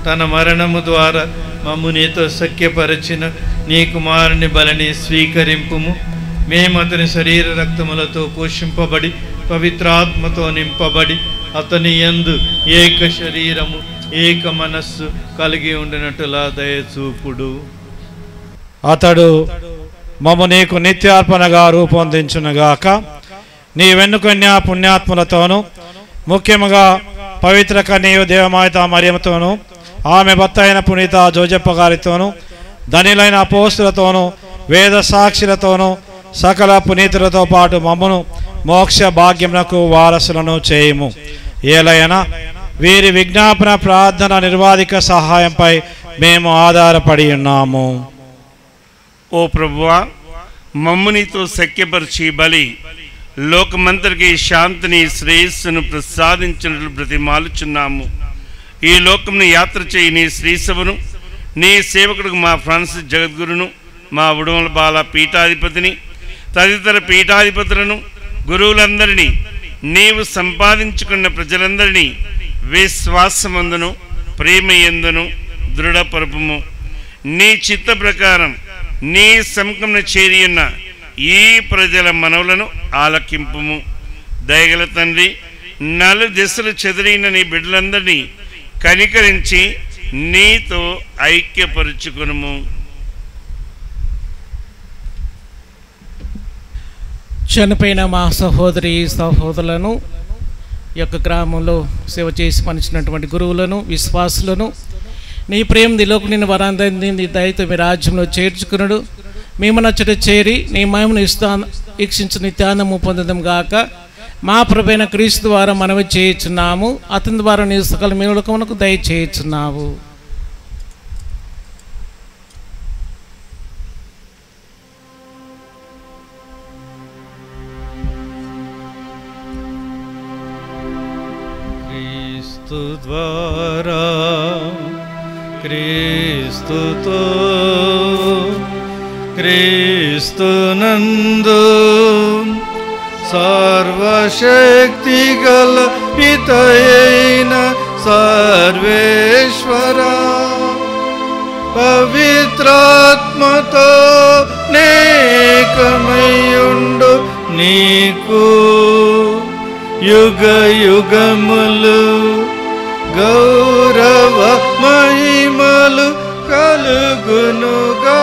తన మరణము ద్వారా మమ్ము నీతో సఖ్యపరచిన నీ కుమారుని బలిని స్వీకరింపుము. మేము అతని శరీర రక్తములతో పోషింపబడి పవిత్రాత్మతో నింపబడి అతని యందు ఏక శరీరము ఏక మనస్సు కలిగి ఉండినట్టులా దయచూపుడు. అతడు మమ్ము నీకు నిత్యార్పణగా రూపొందించునుగాక. నీ వెన్నుకన్య పుణ్యాత్ములతోనూ ముఖ్యముగా పవిత్ర కన్యయు దేవమాత మరియముతోనూ ఆమె భర్త అయిన పునీత జోజప్ప గారితోనూ ధనిలైన అపోస్తులతోనూ వేద సాక్షులతోనూ సకల పునీతులతో పాటు మమ్మను మోక్ష భాగ్యమునకు వారసులను చేయుము. ఏలయన వీరి విజ్ఞాపన ప్రార్థన నిర్వాధిక సహాయంపై మేము ఆధారపడి ఉన్నాము. ఓ ప్రభువా, మమ్ము నీతో సఖ్యపరిచి బలి లోకమంతరికి శాంతిని శ్రేయస్సును ప్రసాదించినట్లు బ్రతిమాలుచున్నాము. ఈ లోకంను యాత్ర చేయి నీ శ్రీసభను, నీ సేవకుడికి మా ఫ్రాన్సిస్ జగద్గురును, మా ఉడమల బాల పీఠాధిపతిని, తదితర పీఠాధిపతులను, గురువులందరినీ నీవు సంపాదించుకున్న ప్రజలందరినీ విశ్వాసమందును ప్రేమయందును దృఢపరుపుము. నీ చిత్త ప్రకారం నీ సముఖమున చేరియున్న ఈ ప్రజల మనవులను ఆలకింపుము. దయగల తండ్రి, నలు దిశలు చెదిరిన నీ బిడ్డలందరినీ కనికరించి నీతో ఐక్యపరుచుకునుము. చనిపోయిన మా సహోదరి సహోదరులను, ఈ యొక్క గ్రామంలో సేవ చేసి పనిచినటువంటి గురువులను, విశ్వాసులను నీ ప్రేమ దిలోకి నిన్ను వరాందని నీ దయతో మీ రాజ్యంలో చేర్చుకునుడు. మేము నచ్చట చేరి నీ మహిమను వీక్షించు నిత్యానందము పొందడం గాక. మా ప్రభువైన క్రీస్తు ద్వారా మనవి చేయుచున్నాము. అతని ద్వారా నీ సకల మేలుకమునకు దయచేయుచున్నావు. క్రీస్తు ద్వారా క్రీస్తుతో క్రీస్తునందు సర్వశక్తి గల పితయైన సర్వేశ్వర పవిత్రాత్మతో నేకమయుండు నీకు యుగ యుగములు గౌరవ మహిమలు కలుగునుగా.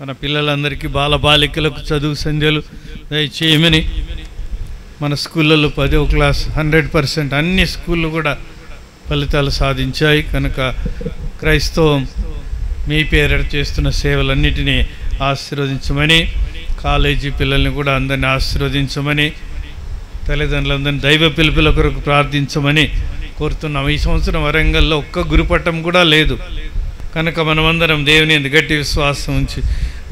మన పిల్లలందరికీ బాలబాలికలకు చదువు సంధ్యలు దయచేయమని మన స్కూళ్ళలో 10వ క్లాస్ 100% అన్ని స్కూళ్ళు కూడా ఫలితాలు సాధించాయి. కనుక క్రైస్తవం మీ పేరిట చేస్తున్న సేవలన్నిటినీ ఆశీర్వదించమని, కాలేజీ పిల్లల్ని కూడా అందరినీ ఆశీర్వదించమని, తల్లిదండ్రులందరినీ దైవ పిలుపుల కొరకు ప్రార్థించమని కోరుతున్నాం. ఈ సంవత్సరం వరంగల్లో ఒక్క గురుపట్టం కూడా లేదు. కనుక మనమందరం దేవుని గట్టి విశ్వాసం ఉంచి,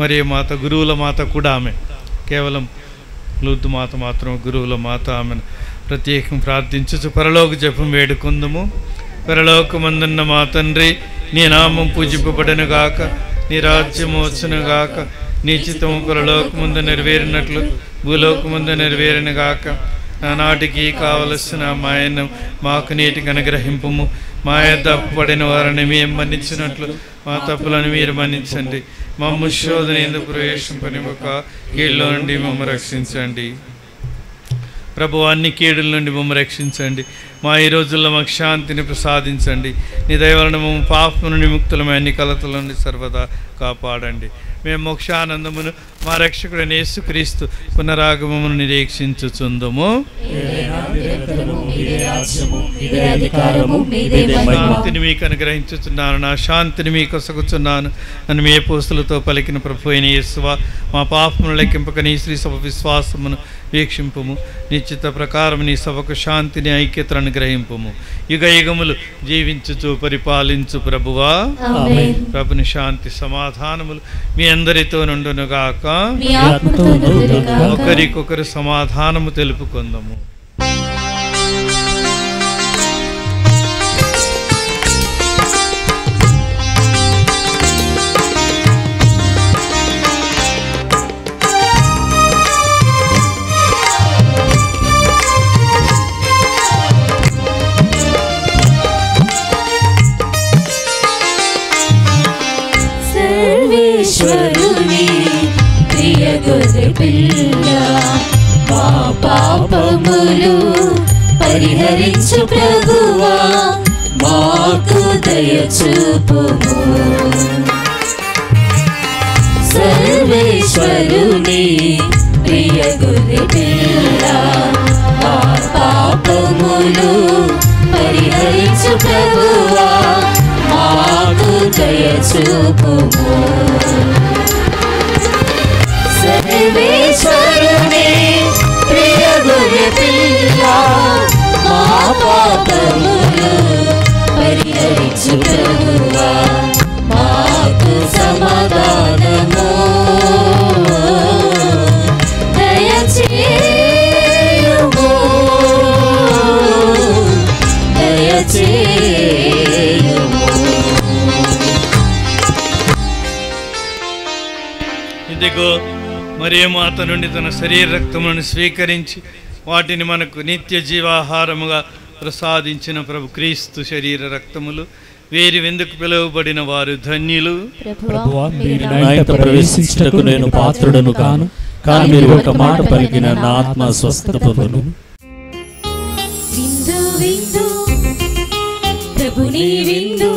మరి మాత గురువుల మాత కూడా ఆమె, కేవలం లూర్దు మాత మాత్రం గురువుల మాత, ఆమెను ప్రత్యేకం ప్రార్థించు పరలోక జపం వేడుకుందుము. పరలోకమందున్న మా తండ్రి, నీ నామం పూజింపబడను గాక, నీ రాజ్యము వచ్చును గాక, నీ చిత్తము పరలోకముందు నెరవేరినట్లు భూలోకముందు నెరవేరును గాక. నానాటికి కావలసిన మాయను మాకు నీటికి అనుగ్రహింపుము. మా యొద్ద అప్పుపడిన వారిని మేము మన్నించినట్లు మా తప్పులను మీరు మన్నించండి. మమ్ము శోధన ఎందుకు ప్రవేశింపనివ్వక కీళ్ళలో నుండి మమ్మ రక్షించండి. ప్రభువా, అన్ని కీడుల నుండి మమ్మ రక్షించండి. మా ఈ రోజుల్లో మాకు శాంతిని ప్రసాదించండి. నీ దయ వలన మమ్మ పాపము నుండి ముక్తులమై అన్ని కలతల నుండి సర్వదా కాపాడండి. మేము మోక్షానందమును మా రక్షకుడైన యేసుక్రీస్తు పునరాగమమును నిరీక్షించుచుందుము. శాంతిని మీకు అనుగ్రహించుచున్నాను, నా శాంతిని మీకు ఒసగుచున్నాను అని మీ అపోస్తలుతో పలికిన ప్రభు అయిన యేసువా, మా పాపమును లెక్కింపక నీ శ్రీ సభ విశ్వాసమును వీక్షింపుము. నిశ్చిత ప్రకారం నీ సభకు శాంతిని ఐక్యతను అనుగ్రహింపుము. యుగ యుగములు జీవించుచు పరిపాలించు ప్రభువా. ప్రభుని శాంతి సమాధానములు మీ అందరితో నుండునుగాక. ఒకరికొకరు సమాధానము తెలుపుకుందాము. సర్వేశ్వరుని ప్రియ గొర్రె పిల్ల, మా పాపములు పరిహరించు ప్రభువా, మాకు దయ చూపుము. సర్వేశ్వరుని ప్రియ గొర్రె పిల్ల, మా పాపములు పరిహరించు ప్రభువా, మాకు దయ చూపుము. సర్వేశ్వరుని ప్రియ గొర్రె పిల్ల, మా పాపములు పరిహరించు దయచు ప్రభువా మాకు సమాధానము దయచేయుము దయచేయుము. ఇదిగో మరియ మాత నుండి తన శరీర రక్తములను స్వీకరించి వాటిని మనకు నిత్య జీవాహారముగా ప్రసాదించిన ప్రభు క్రీస్తు శరీర రక్తములు వీరి వెందుకు పిలువబడిన వారు ధన్యులు. ప్రభువా మీరు నా ఇంట ప్రవేశించుటకు నేను పాత్రుడను కాను, కానీ మీరు ఒక మాట పలికిన నా ఆత్మ స్వస్థత పొందును. విందు విందు ప్రభుని విందు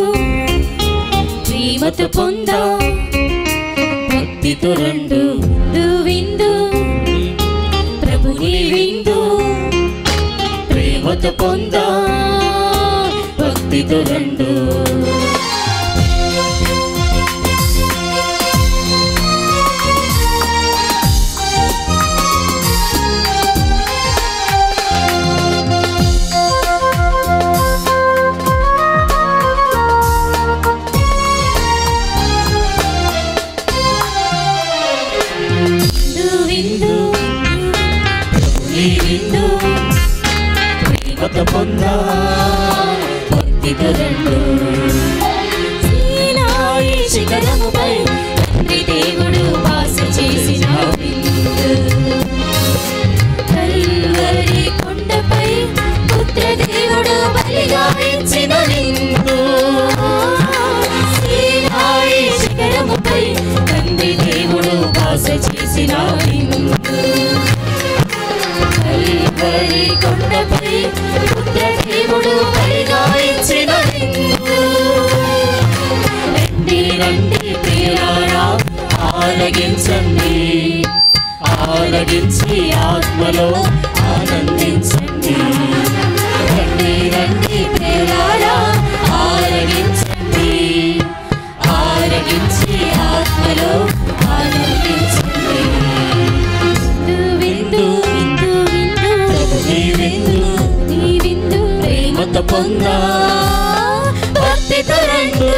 ప్రేమతో పొందా భక్తితో రండు. విందు ప్రభుని విందు ప్రేమతో పొందా భక్తితో రండు. పొందా భక్తితో రండు. సీనాయి శిఖరముపై తండ్రి దేవుడు వాస చేసిన విందు, కల్వరి కొండపై పుత్ర దేవుడు బలిగా ఇచ్చిన విందు. సీనాయి శిఖరముపై తండ్రి దేవుడు వాస చేసిన విందు, కల్వరి కొండపై పుత్ర దేవుడు బలిగా ఇచ్చిన విందు. రండి రండి ప్రియులారా ఆలగించండి, ఆలగించి ఆత్మలో ఆనందించండి. రండి రండి ప్రియులారా ఆలగించండి, ఆలగించి ఆత్మలో ఆనందించండి. విందు విందు విందు ప్రభుని విందు నీ విందు ప్రేమతో పొందా భక్తితో రండు.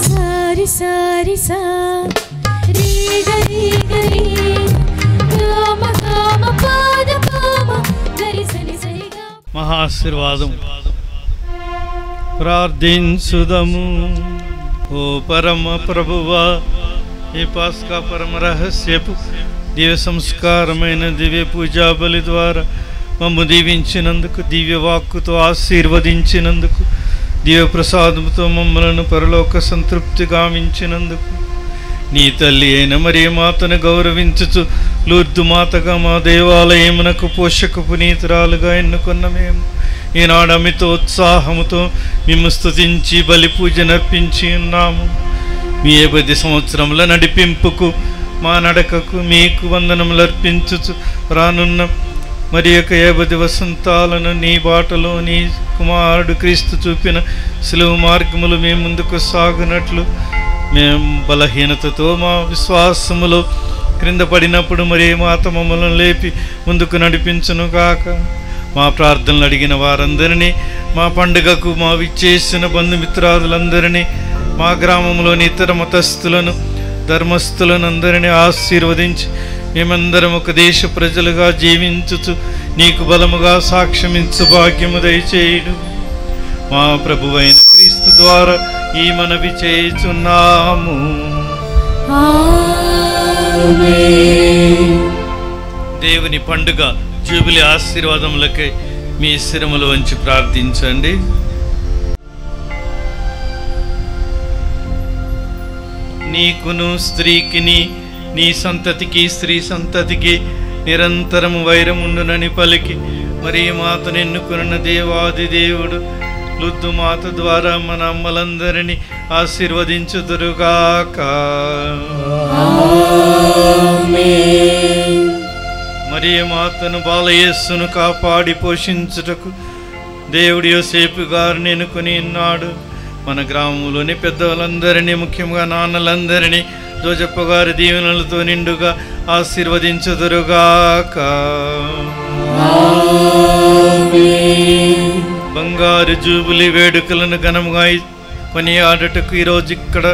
సారి సారి సా రీ గరి గరి గామ గామ పాద పామ గరి సని సరి గా. మహాశీర్వాదం ప్రార్థించుదము. ఓ పరమ ప్రభువా, ఈ పాస్కా పరమ రహస్యపు దివ్య సంస్కారమైన దివ్య పూజా బలి ద్వారా మమ్ము దీవించినందుకు, దివ్య వాక్కుతో ఆశీర్వదించినందుకు, దివ్య ప్రసాదంతో మమ్మలను పరలోక సంతృప్తి గావించినందుకు, నీ తల్లి అయిన మరియ మాతను గౌరవించుచు లూర్దు మాతగా మా దేవాలయమునకు పోషక పునీతురాలుగా ఎన్నుకున్న మేము ఈనాడు అమిత ఉత్సాహముతో మేము స్తుతించి బలి పూజ నర్పించి ఉన్నాము. మీ 10 సంవత్సరముల నడిపింపుకు, మా నడకకు మీకు వందనములు అర్పించుచు రానున్న మరి యొక్క 50 వసంతాలను నీ బాటలో నీ కుమారుడు క్రీస్తు చూపిన సులువు మార్గములు మేము ముందుకు సాగునట్లు మేము బలహీనతతో మా విశ్వాసములో క్రింద పడినప్పుడు మరి మాత మమ్మల్ని లేపి ముందుకు నడిపించును కాక. మా ప్రార్థనలు అడిగిన వారందరినీ, మా పండుగకు మా విచ్చేసిన బంధుమిత్రాదులందరినీ, మా గ్రామంలోని ఇతర మతస్థులను ధర్మస్థులను అందరినీ ఆశీర్వదించి మేమందరం ఒక దేశ ప్రజలుగా జీవించుచు నీకు బలముగా సాక్ష్యమించు భాగ్యము దయచేయుడు. మా ప్రభువైన క్రీస్తు ద్వారా ఈ మనవి చేయుచున్నాము. దేవుని పండుగ జూబిలీ ఆశీర్వాదములకై మీ శిరములు వంచి ప్రార్థించండి. నీకును స్త్రీకిని నీ సంతతికి స్త్రీ సంతతికి నిరంతరము వైరముండునని పలికి మరి మాతను ఎన్నుకున్న దేవాది దేవుడు లుద్దు మాత ద్వారా మన అమ్మలందరినీ ఆశీర్వదించుదురుగాక. మరియ మాతను బాలయేస్సును కాపాడి పోషించుటకు దేవుడు యోసేపు గారిని ఎన్నుకొని ఉన్నాడు. మన గ్రామంలోని పెద్దవాళ్ళందరినీ, ముఖ్యంగా నాన్నలందరినీ జోజప్ప గారి దీవెనలతో నిండుగా ఆశీర్వదించుదురుగాక. బంగారు జూబిలీ వేడుకలను ఘనంగా కొనియాడుటకు ఈరోజు ఇక్కడ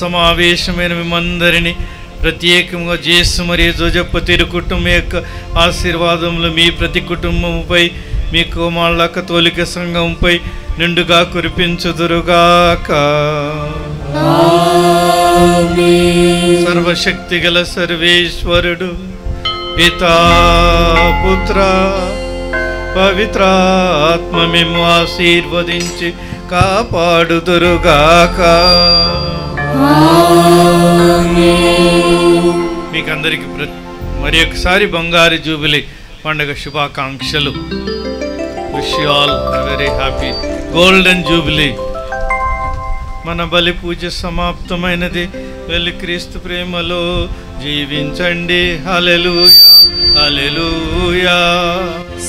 సమావేశమైన మేమందరినీ ప్రత్యేకంగా జేసు మరియు జోజప్ప తిరు కుటుంబం యొక్క ఆశీర్వాదములు మీ ప్రతి కుటుంబంపై, మీ కోమాళ్ళ కథోలిక సంఘంపై నిండుగా కురిపించుదురుగాక. సర్వశక్తి గల సర్వేశ్వరుడు పితా పుత్ర పవిత్ర ఆత్మ మేము ఆశీర్వదించి కాపాడుదురుగాక. మీకందరికి మరి ఒకసారి బంగారు జూబిలీ పండుగ శుభాకాంక్షలు. Wish you all very happy golden jubilee. మన బలి పూజ సమాప్తమైనది. వెళ్ళి క్రీస్తు ప్రేమలో జీవించండి. హల్లెలూయా హల్లెలూయా.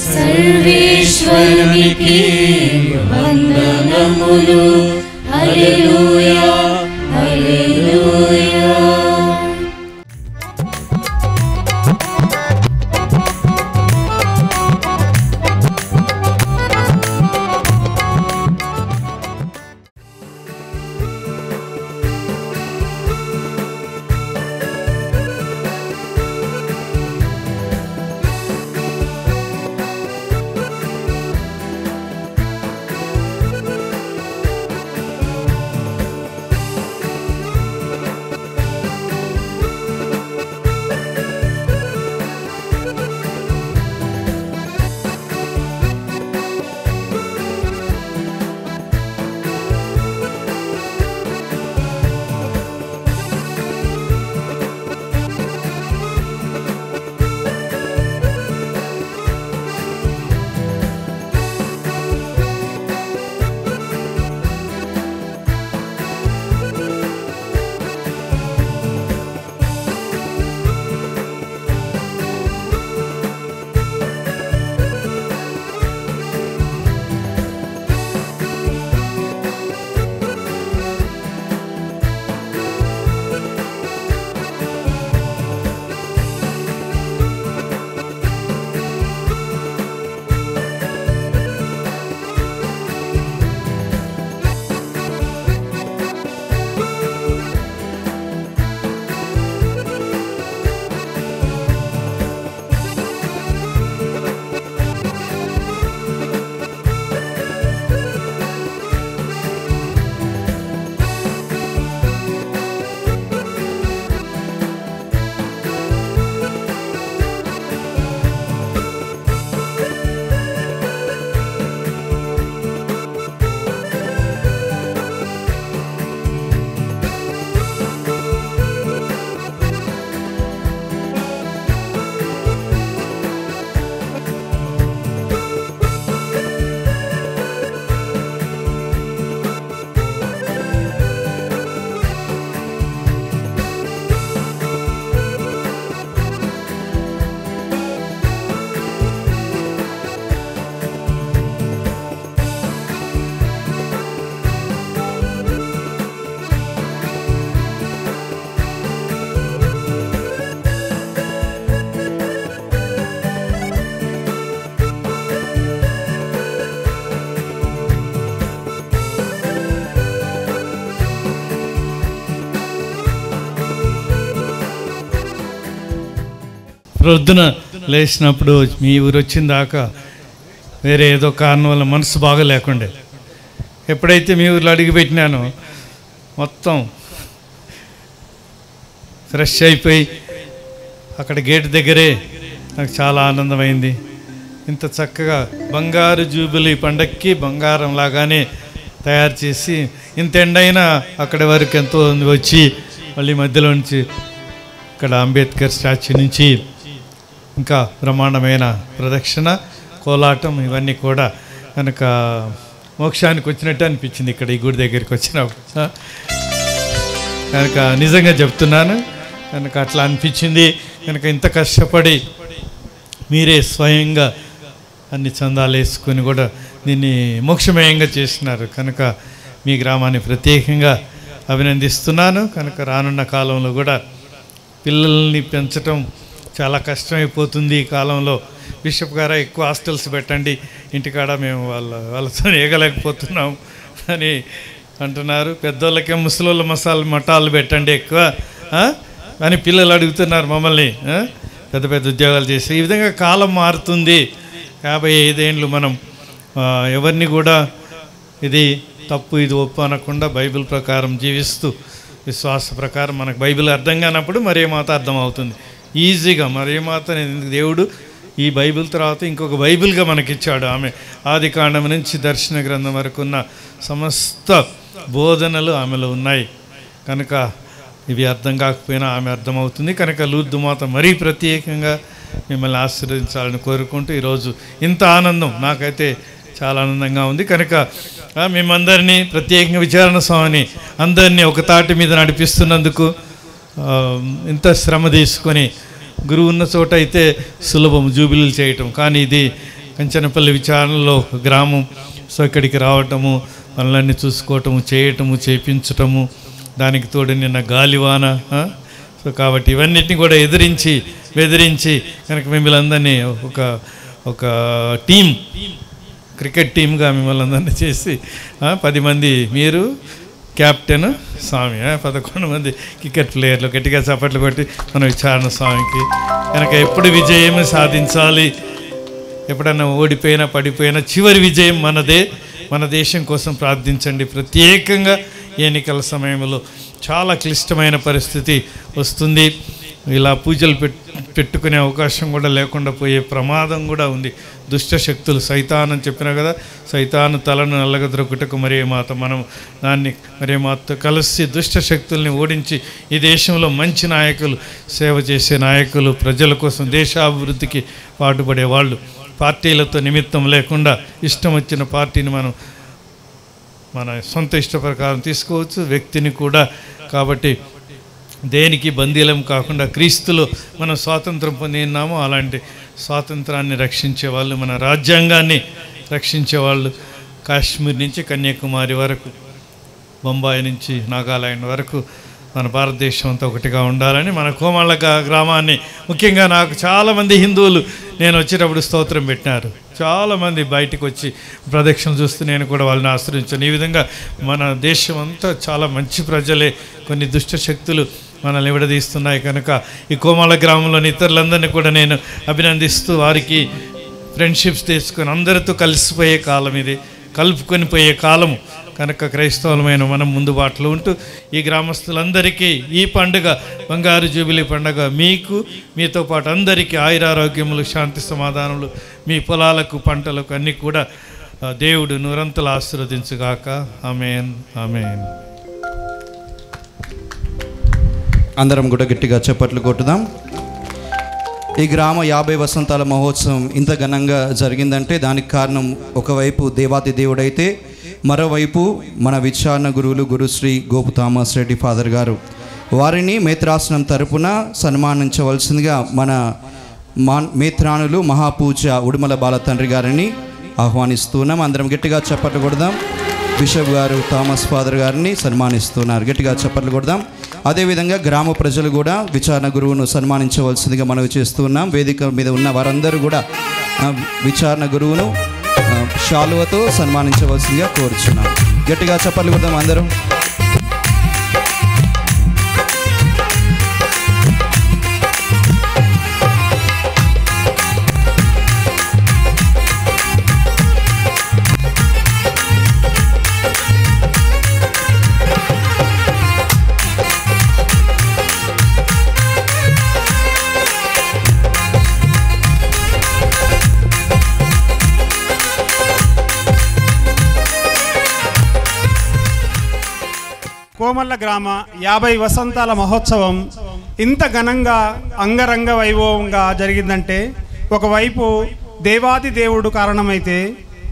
సర్వేశ్వరునికి వందనములు. హల్లెలూయా హల్లెలూయా. ప్రొద్దున లేచినప్పుడు మీ ఊరు వచ్చిన దాకా వేరే ఏదో కారణం వల్ల మనసు బాగా లేకుండే. ఎప్పుడైతే మీ ఊర్లో అడిగిపెట్టినానో మొత్తం ఫ్రెష్ అయిపోయి అక్కడ గేట్ దగ్గరే నాకు చాలా ఆనందమైంది. ఇంత చక్కగా బంగారు జూబిలీ పండక్కి బంగారం లాగానే తయారు చేసి ఇంత ఎండైనా అక్కడి వరకు ఎంతో వచ్చి మళ్ళీ మధ్యలో నుంచి ఇక్కడ అంబేద్కర్ స్టాచ్యూ నుంచి ఇంకా బ్రహ్మాండమైన ప్రదక్షిణ, కోలాటం ఇవన్నీ కూడా కనుక మోక్షానికి వచ్చినట్టు అనిపించింది ఇక్కడ ఈ గుడి దగ్గరికి వచ్చినప్పుడు. కనుక నిజంగా చెప్తున్నాను, కనుక అట్లా అనిపించింది. కనుక ఇంత కష్టపడి మీరే స్వయంగా అన్ని చందాలు వేసుకొని కూడా దీన్ని మోక్షమయంగా చేసినారు కనుక మీ గ్రామాన్ని ప్రత్యేకంగా అభినందిస్తున్నాను. కనుక రానున్న కాలంలో కూడా పిల్లల్ని పెంచటం చాలా కష్టమైపోతుంది ఈ కాలంలో. బిషప్ గారా ఎక్కువ హాస్టల్స్ పెట్టండి, ఇంటికాడ మేము వాళ్ళతో ఏగలేకపోతున్నాం అని అంటున్నారు. పెద్దోళ్ళకే ముసలోళ్ళ మఠాలు పెట్టండి ఎక్కువ అని పిల్లలు అడుగుతున్నారు మమ్మల్ని. పెద్ద పెద్ద ఉద్యోగాలు చేసి ఈ విధంగా కాలం మారుతుంది. 55 ఏళ్ళు మనం ఎవరిని కూడా ఇది తప్పు ఇది ఒప్పు అనకుండా బైబిల్ ప్రకారం జీవిస్తూ విశ్వాస ప్రకారం మనకు బైబిల్ అర్థం కానప్పుడు మరే మాత అర్థం అవుతుంది ఈజీగా. మరే మాత దేవుడు ఈ బైబిల్ తర్వాత ఇంకొక బైబిల్గా మనకిచ్చాడు. ఆమె ఆది కాండం నుంచి దర్శన గ్రంథం వరకు ఉన్న సమస్త బోధనలు ఆమెలో ఉన్నాయి కనుక ఇవి అర్థం కాకపోయినా ఆమె అర్థమవుతుంది. కనుక లూర్దు మాత మరీ ప్రత్యేకంగా మిమ్మల్ని ఆశీర్వదించాలని కోరుకుంటూ ఈరోజు ఇంత ఆనందం నాకైతే చాలా ఆనందంగా ఉంది. కనుక మేమందరినీ ప్రత్యేకంగా విచారణ స్వామిని అందరినీ ఒక తాటి మీద నడిపిస్తున్నందుకు ఇంత శ్రమ తీసుకొని గురువు ఉన్న చోట అయితే సులభం జూబిలీలు చేయటం, కానీ ఇది కంచనపల్లి విచారణలో గ్రామం. సో ఇక్కడికి రావటము, పనులన్నీ చూసుకోవటము, చేయటము, చేయించటము, దానికి తోడు నిన్న గాలివాన. సో కాబట్టి ఇవన్నిటిని కూడా బెదిరించి కనుక మిమ్మల్ని అందరినీ ఒక టీం, క్రికెట్ టీమ్గా మిమ్మల్ని అందరినీ చేసి 10 మంది మీరు, కెప్టెన్ స్వామి, 11 మంది క్రికెట్ ప్లేయర్లు గట్టిగా చప్పట్లు కొట్టి మన విచారణ స్వామికి కనుక ఎప్పుడు విజయం సాధించాలి. ఎప్పుడన్నా ఓడిపోయినా పడిపోయినా చివరి విజయం మనదే. మన దేశం కోసం ప్రార్థించండి. ప్రత్యేకంగా ఎన్నికల సమయంలో చాలా క్లిష్టమైన పరిస్థితి వస్తుంది. ఇలా పూజలు పెట్టుకునే అవకాశం కూడా లేకుండా పోయే ప్రమాదం కూడా ఉంది. దుష్ట శక్తులు సైతాన్ అని చెప్పినా కదా, సైతాను తలను నల్లగద్రొక్కుటకు మరే మాత, మనం దాన్ని మరే మాతతో కలిసి దుష్ట శక్తుల్ని ఓడించి ఈ దేశంలో మంచి నాయకులు, సేవ చేసే నాయకులు, ప్రజల కోసం దేశాభివృద్ధికి పాటుపడే వాళ్ళు, పార్టీలతో నిమిత్తం లేకుండా ఇష్టం వచ్చిన పార్టీని మనం మన సొంత ఇష్ట ప్రకారం తీసుకోవచ్చు, వ్యక్తిని కూడా. కాబట్టి దేనికి బందీలం కాకుండా క్రీస్తులో మనం స్వాతంత్రం పొందినామో అలాంటి స్వాతంత్రాన్ని రక్షించేవాళ్ళు, మన రాజ్యాంగాన్ని రక్షించేవాళ్ళు, కాశ్మీర్ నుంచి కన్యాకుమారి వరకు, బొంబాయి నుంచి నాగాలాండ్ వరకు మన భారతదేశం అంతా ఒకటిగా ఉండాలని మన కోమళ్ళ గ్రామాన్ని ముఖ్యంగా నాకు చాలామంది హిందువులు నేను వచ్చేటప్పుడు స్తోత్రం పెట్టినారు. చాలామంది బయటకు వచ్చి ప్రదక్షిణ చూస్తూ నేను కూడా వాళ్ళని ఆశ్రయించాను. ఈ విధంగా మన దేశం అంతా చాలా మంచి ప్రజలే, కొన్ని దుష్ట శక్తులు మనల్ని విడదీస్తున్నాయి. కనుక ఈ కోమళ్ళ గ్రామంలోని ఇతరులందరినీ కూడా నేను అభినందిస్తూ వారికి ఫ్రెండ్షిప్స్ తీసుకొని అందరితో కలిసిపోయే కాలం ఇది, కలుపుకొని పోయే కాలము. కనుక క్రైస్తవులమైన మనం ముందు బాటలో ఉంటూ ఈ గ్రామస్తులందరికీ ఈ పండుగ బంగారు జూబిలీ పండుగ మీకు, మీతో పాటు అందరికీ ఆయురారోగ్యములు, శాంతి సమాధానములు, మీ పొలాలకు, పంటలకు అన్నీ కూడా దేవుడు నూరంతలు ఆశీర్వదించుగాక. ఆమేన్, ఆమేన్. అందరం కూడా గట్టిగా చప్పట్లు కొట్టుదాం. ఈ గ్రామ 50 వసంతాల మహోత్సవం ఇంత ఘనంగా జరిగిందంటే దానికి కారణం ఒకవైపు దేవాతి దేవుడైతే మరోవైపు మన విచారణ గురువులు గురుశ్రీ గోపు థామస్ రెడ్డి ఫాదర్ గారు. వారిని మేత్రాసనం తరపున సన్మానించవలసిందిగా మన మేత్రానులు మహాపూజ ఉడుమల బాల తండ్రి గారిని ఆహ్వానిస్తున్నాం. అందరం గట్టిగా చప్పట్లు కొడదాం. బిషప్ గారు థామస్ ఫాదర్ గారిని సన్మానిస్తున్నారు. గట్టిగా చప్పట్లు కొడదాం. అదేవిధంగా గ్రామ ప్రజలు కూడా విచారణ గురువును సన్మానించవలసిందిగా మనవి చేస్తున్నాం. వేదిక మీద ఉన్న వారందరూ కూడా విచారణ గురువును శాలువతో సన్మానించవలసిందిగా కోరుచున్నాం. గట్టిగా చప్పట్లు కొడదాం అందరం. కోమళ్ళ గ్రామ 50 వసంతాల మహోత్సవం ఇంత ఘనంగా అంగరంగ వైభవంగా జరిగిందంటే ఒకవైపు దేవాది దేవుడు కారణమైతే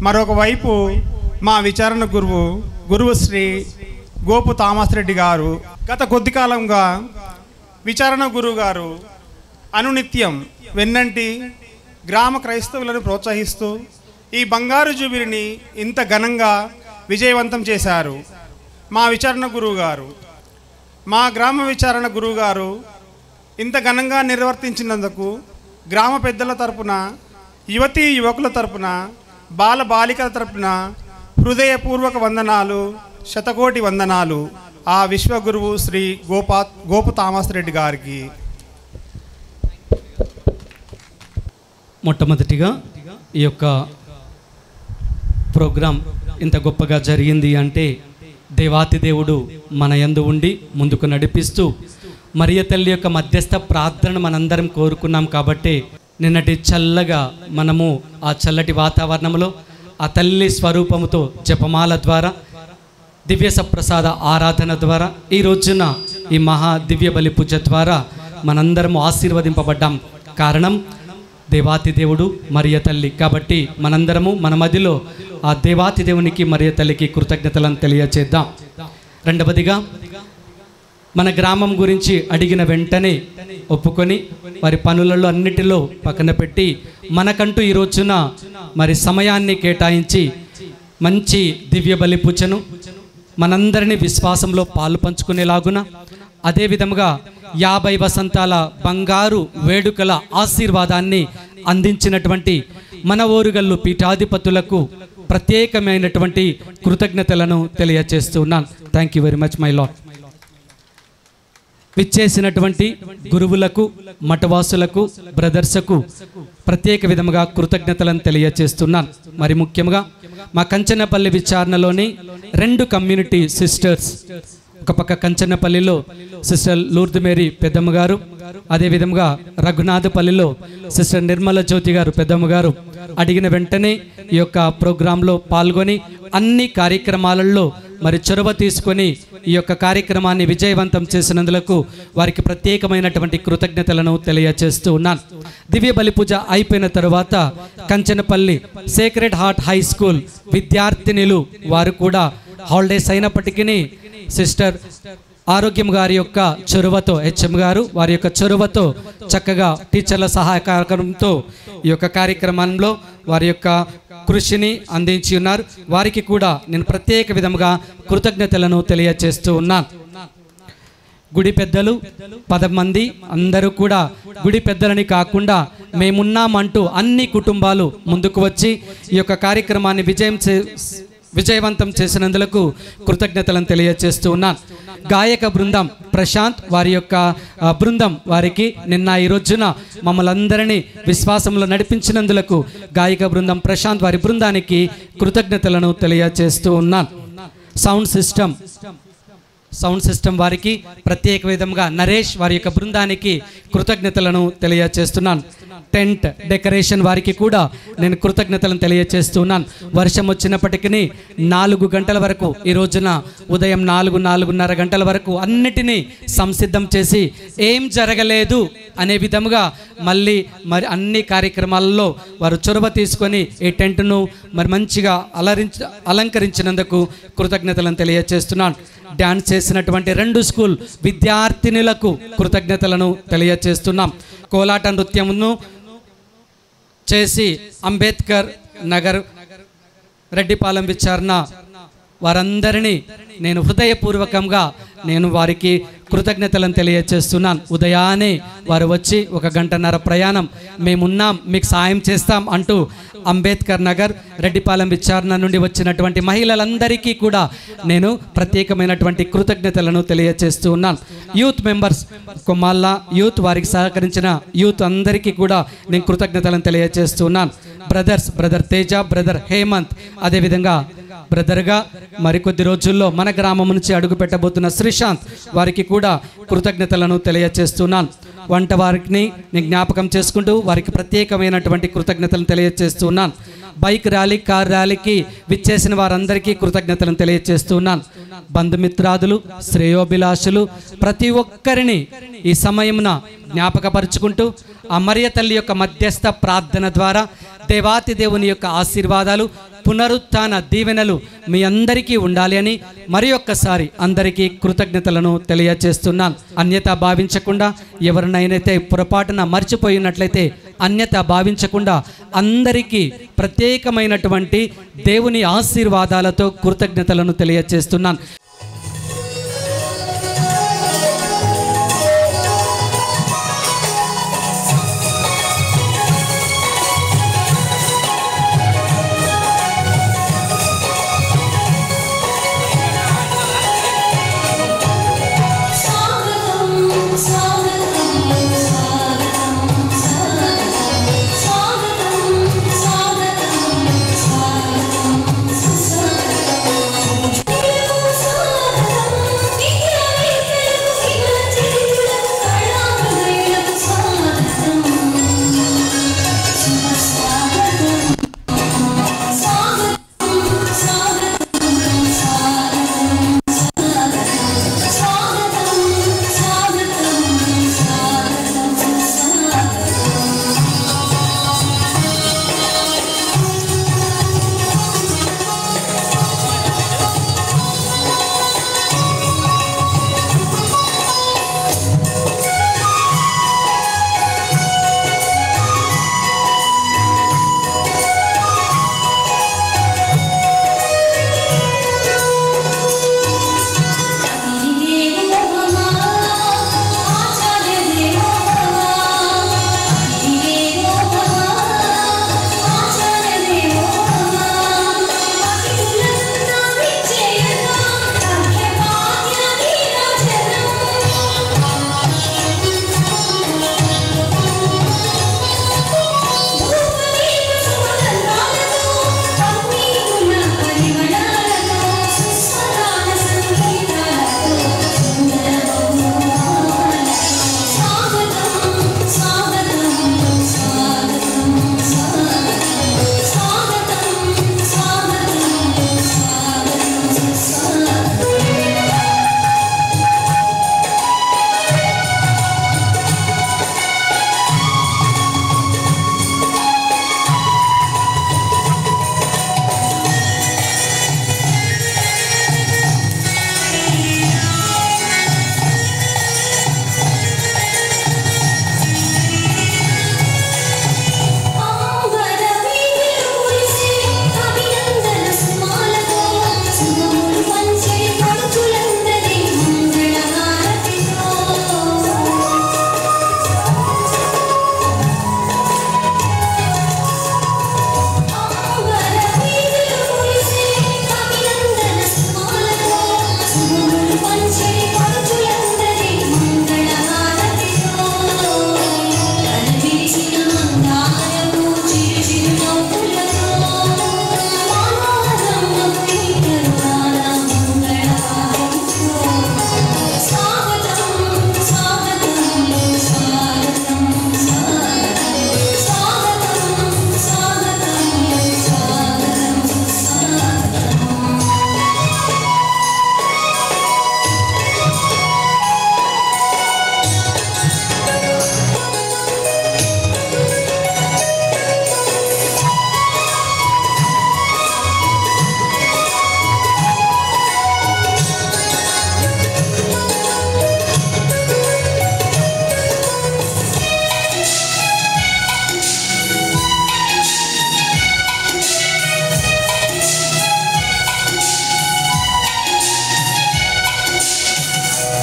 మరొక వైపు మా విచారణ గురువు శ్రీ గోపు థామస్ రెడ్డి గారు గత కొద్ది కాలంగా విచారణ గురువు గారు అనునిత్యం వెన్నంటి గ్రామ క్రైస్తవులను ప్రోత్సహిస్తూ ఈ బంగారు జూబిలిని ఇంత ఘనంగా విజయవంతం చేశారు. మా విచారణ గురువుగారు, మా గ్రామ విచారణ గురువుగారు ఇంత ఘనంగా నిర్వర్తించినందుకు గ్రామ పెద్దల తరపున, యువతీ యువకుల తరపున, బాల బాలికల తరపున హృదయపూర్వక వందనాలు, శతకోటి వందనాలు ఆ విశ్వగురువు శ్రీ గోపు థామస్ రెడ్డి గారికి. మొట్టమొదటిగా ఈ యొక్క ప్రోగ్రాం ఇంత గొప్పగా జరిగింది అంటే దేవాతి దేవుడు మన యందు ఉండి ముందుకు నడిపిస్తూ మరియ తల్లి యొక్క మధ్యస్థ ప్రార్థనను మనందరం కోరుకున్నాం. కాబట్టి నిన్నటి చల్లగా మనము ఆ చల్లటి వాతావరణంలో ఆ తల్లి స్వరూపముతో జపమాల ద్వారా, దివ్య సప్రసాద ఆరాధన ద్వారా, ఈ రోజున ఈ మహా దివ్య బలి పూజ ద్వారా మనందరం ఆశీర్వదింపబడ్డాం. కారణం దేవాతి దేవుడు మరియ తల్లి. కాబట్టి మనందరము మన మధ్యలో ఆ దేవాతి దేవునికి మరియ తల్లికి కృతజ్ఞతలను తెలియచేద్దాం. రెండవదిగా మన గ్రామం గురించి అడిగిన వెంటనే ఒప్పుకొని వారి పనులలో అన్నిటిలో పక్కన పెట్టి మనకంటూ ఈ రోజున మరి సమయాన్ని కేటాయించి మంచి దివ్య బలి పూజను మనందరినీ విశ్వాసంలో పాలు పంచుకునేలాగున, అదేవిధముగా 50 వసంతాల బంగారు వేడుకల ఆశీర్వాదాన్ని అందించినటువంటి మన ఓరుగల్లు పీఠాధిపతులకు ప్రత్యేకమైనటువంటి కృతజ్ఞతలను తెలియజేస్తున్నాను. Thank you very much my lord. విచ్చేసినటువంటి గురువులకు, మఠవాసులకు, బ్రదర్స్కు ప్రత్యేక విధముగా కృతజ్ఞతలను తెలియజేస్తున్నాను. మరి ముఖ్యంగా మా కంచనపల్లి విచారణలోని 2 కమ్యూనిటీ సిస్టర్స్, ఒక పక్క కంచనపల్లిలో సిస్టర్ లూర్ద్ మేరీ పెద్దమ్మ గారు, అదేవిధంగా రఘునాథపల్లిలో సిస్టర్ నిర్మల జ్యోతి గారు పెద్దమ్మ గారు అడిగిన వెంటనే ఈ యొక్క ప్రోగ్రాంలో పాల్గొని అన్ని కార్యక్రమాలలో మరి చొరవ తీసుకొని ఈ యొక్క కార్యక్రమాన్ని విజయవంతం చేసినందుకు వారికి ప్రత్యేకమైనటువంటి కృతజ్ఞతలను తెలియజేస్తూ ఉన్నాను. దివ్య బలి పూజ అయిపోయిన తరువాత Kanchanapalli Sacred Heart High School విద్యార్థినులు వారు కూడా హాలిడేస్ అయినప్పటికీ సిస్టర్ ఆరోగ్యం గారి యొక్క చొరవతో, హెచ్ఎం గారు వారి యొక్క చొరవతో చక్కగా టీచర్ల సహకారంతో ఈ యొక్క కార్యక్రమంలో వారి యొక్క కృషిని అందించి ఉన్నారు. వారికి కూడా నేను ప్రత్యేక విధముగా కృతజ్ఞతలను తెలియజేస్తూ ఉన్నాను. గుడి పెద్దలు 10 మంది అందరూ కూడా గుడి పెద్దలని కాకుండా మేమున్నామంటూ అన్ని కుటుంబాలు ముందుకు వచ్చి ఈ యొక్క కార్యక్రమాన్ని విజయవంతం చేసినందుకు కృతజ్ఞతలను తెలియజేస్తూ ఉన్నాను. గాయక బృందం ప్రశాంత్ వారి యొక్క బృందం వారికి నిన్న ఈ రోజున మమ్మల్ని అందరినీ విశ్వాసంలో నడిపించినందుకు గాయక బృందం ప్రశాంత్ వారి బృందానికి కృతజ్ఞతలను తెలియజేస్తూ ఉన్నాను. సౌండ్ సిస్టమ్ వారికి ప్రత్యేక విధంగా నరేష్ వారి యొక్క బృందానికి కృతజ్ఞతలను తెలియజేస్తున్నాను. టెంట్ డెకరేషన్ వారికి కూడా నేను కృతజ్ఞతలను తెలియజేస్తున్నాను. వర్షం వచ్చినప్పటికీ 4 గంటల వరకు ఈ రోజున ఉదయం 4-4:30 గంటల వరకు అన్నిటినీ సంసిద్ధం చేసి ఏం జరగలేదు అనే విధముగా మళ్ళీ మరి అన్ని కార్యక్రమాలలో వారు చొరవ తీసుకొని ఈ టెంట్ను మరి మంచిగా అలంకరించినందుకు కృతజ్ఞతలను తెలియజేస్తున్నాను. డ్యాన్స్ చేసినటువంటి 2 స్కూల్ విద్యార్థినులకు కృతజ్ఞతలను తెలియజేస్తున్నాం. కోలాట నృత్యమును చేసి అంబేద్కర్ నగర్ రెడ్డిపాలెం విచారణ వారందరినీ నేను హృదయపూర్వకంగా నేను వారికి కృతజ్ఞతలను తెలియజేస్తున్నాను. ఉదయాన్నే వారు వచ్చి 1 గంటన్నర ప్రయాణం మేమున్నాం మీకు సాయం చేస్తాం అంటూ అంబేద్కర్ నగర్ రెడ్డిపాలెం విచారణ నుండి వచ్చినటువంటి మహిళలందరికీ కూడా నేను ప్రత్యేకమైనటువంటి కృతజ్ఞతలను తెలియజేస్తూ ఉన్నాను. యూత్ మెంబర్స్ కొమ్మాళ్ళ యూత్ వారికి సహకరించిన యూత్ అందరికీ కూడా నేను కృతజ్ఞతలను తెలియజేస్తున్నాను. బ్రదర్ తేజ, బ్రదర్ హేమంత్, అదేవిధంగా బ్రదర్గా మరికొద్ది రోజుల్లో మన గ్రామం నుంచి అడుగు పెట్టబోతున్న శ్రీశాంత్ వారికి కూడా కృతజ్ఞతలను తెలియజేస్తున్నాను. వంట వారిని నేను జ్ఞాపకం చేసుకుంటూ వారికి ప్రత్యేకమైనటువంటి కృతజ్ఞతలను తెలియజేస్తున్నాను. బైక్ ర్యాలీ, కార్ ర్యాలీకి విచ్చేసిన వారందరికీ కృతజ్ఞతలను తెలియజేస్తున్నాను. బంధుమిత్రాదులు, శ్రేయోభిలాషులు ప్రతి ఒక్కరిని ఈ సమయమున జ్ఞాపకపరుచుకుంటూ ఆ మరియ తల్లి యొక్క మధ్యస్థ ప్రార్థన ద్వారా దేవాతి దేవుని యొక్క ఆశీర్వాదాలు పునరుత్థాన దీవెనలు మీ అందరికీ ఉండాలి అని మరి ఒక్కసారి అందరికీ కృతజ్ఞతలను తెలియచేస్తున్నాను. అన్యత భావించకుండా ఎవరినైతే పొరపాటున మర్చిపోయినట్లయితే అన్యత భావించకుండా అందరికీ ప్రత్యేకమైనటువంటి దేవుని ఆశీర్వాదాలతో కృతజ్ఞతలను తెలియచేస్తున్నాను.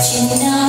చిన్న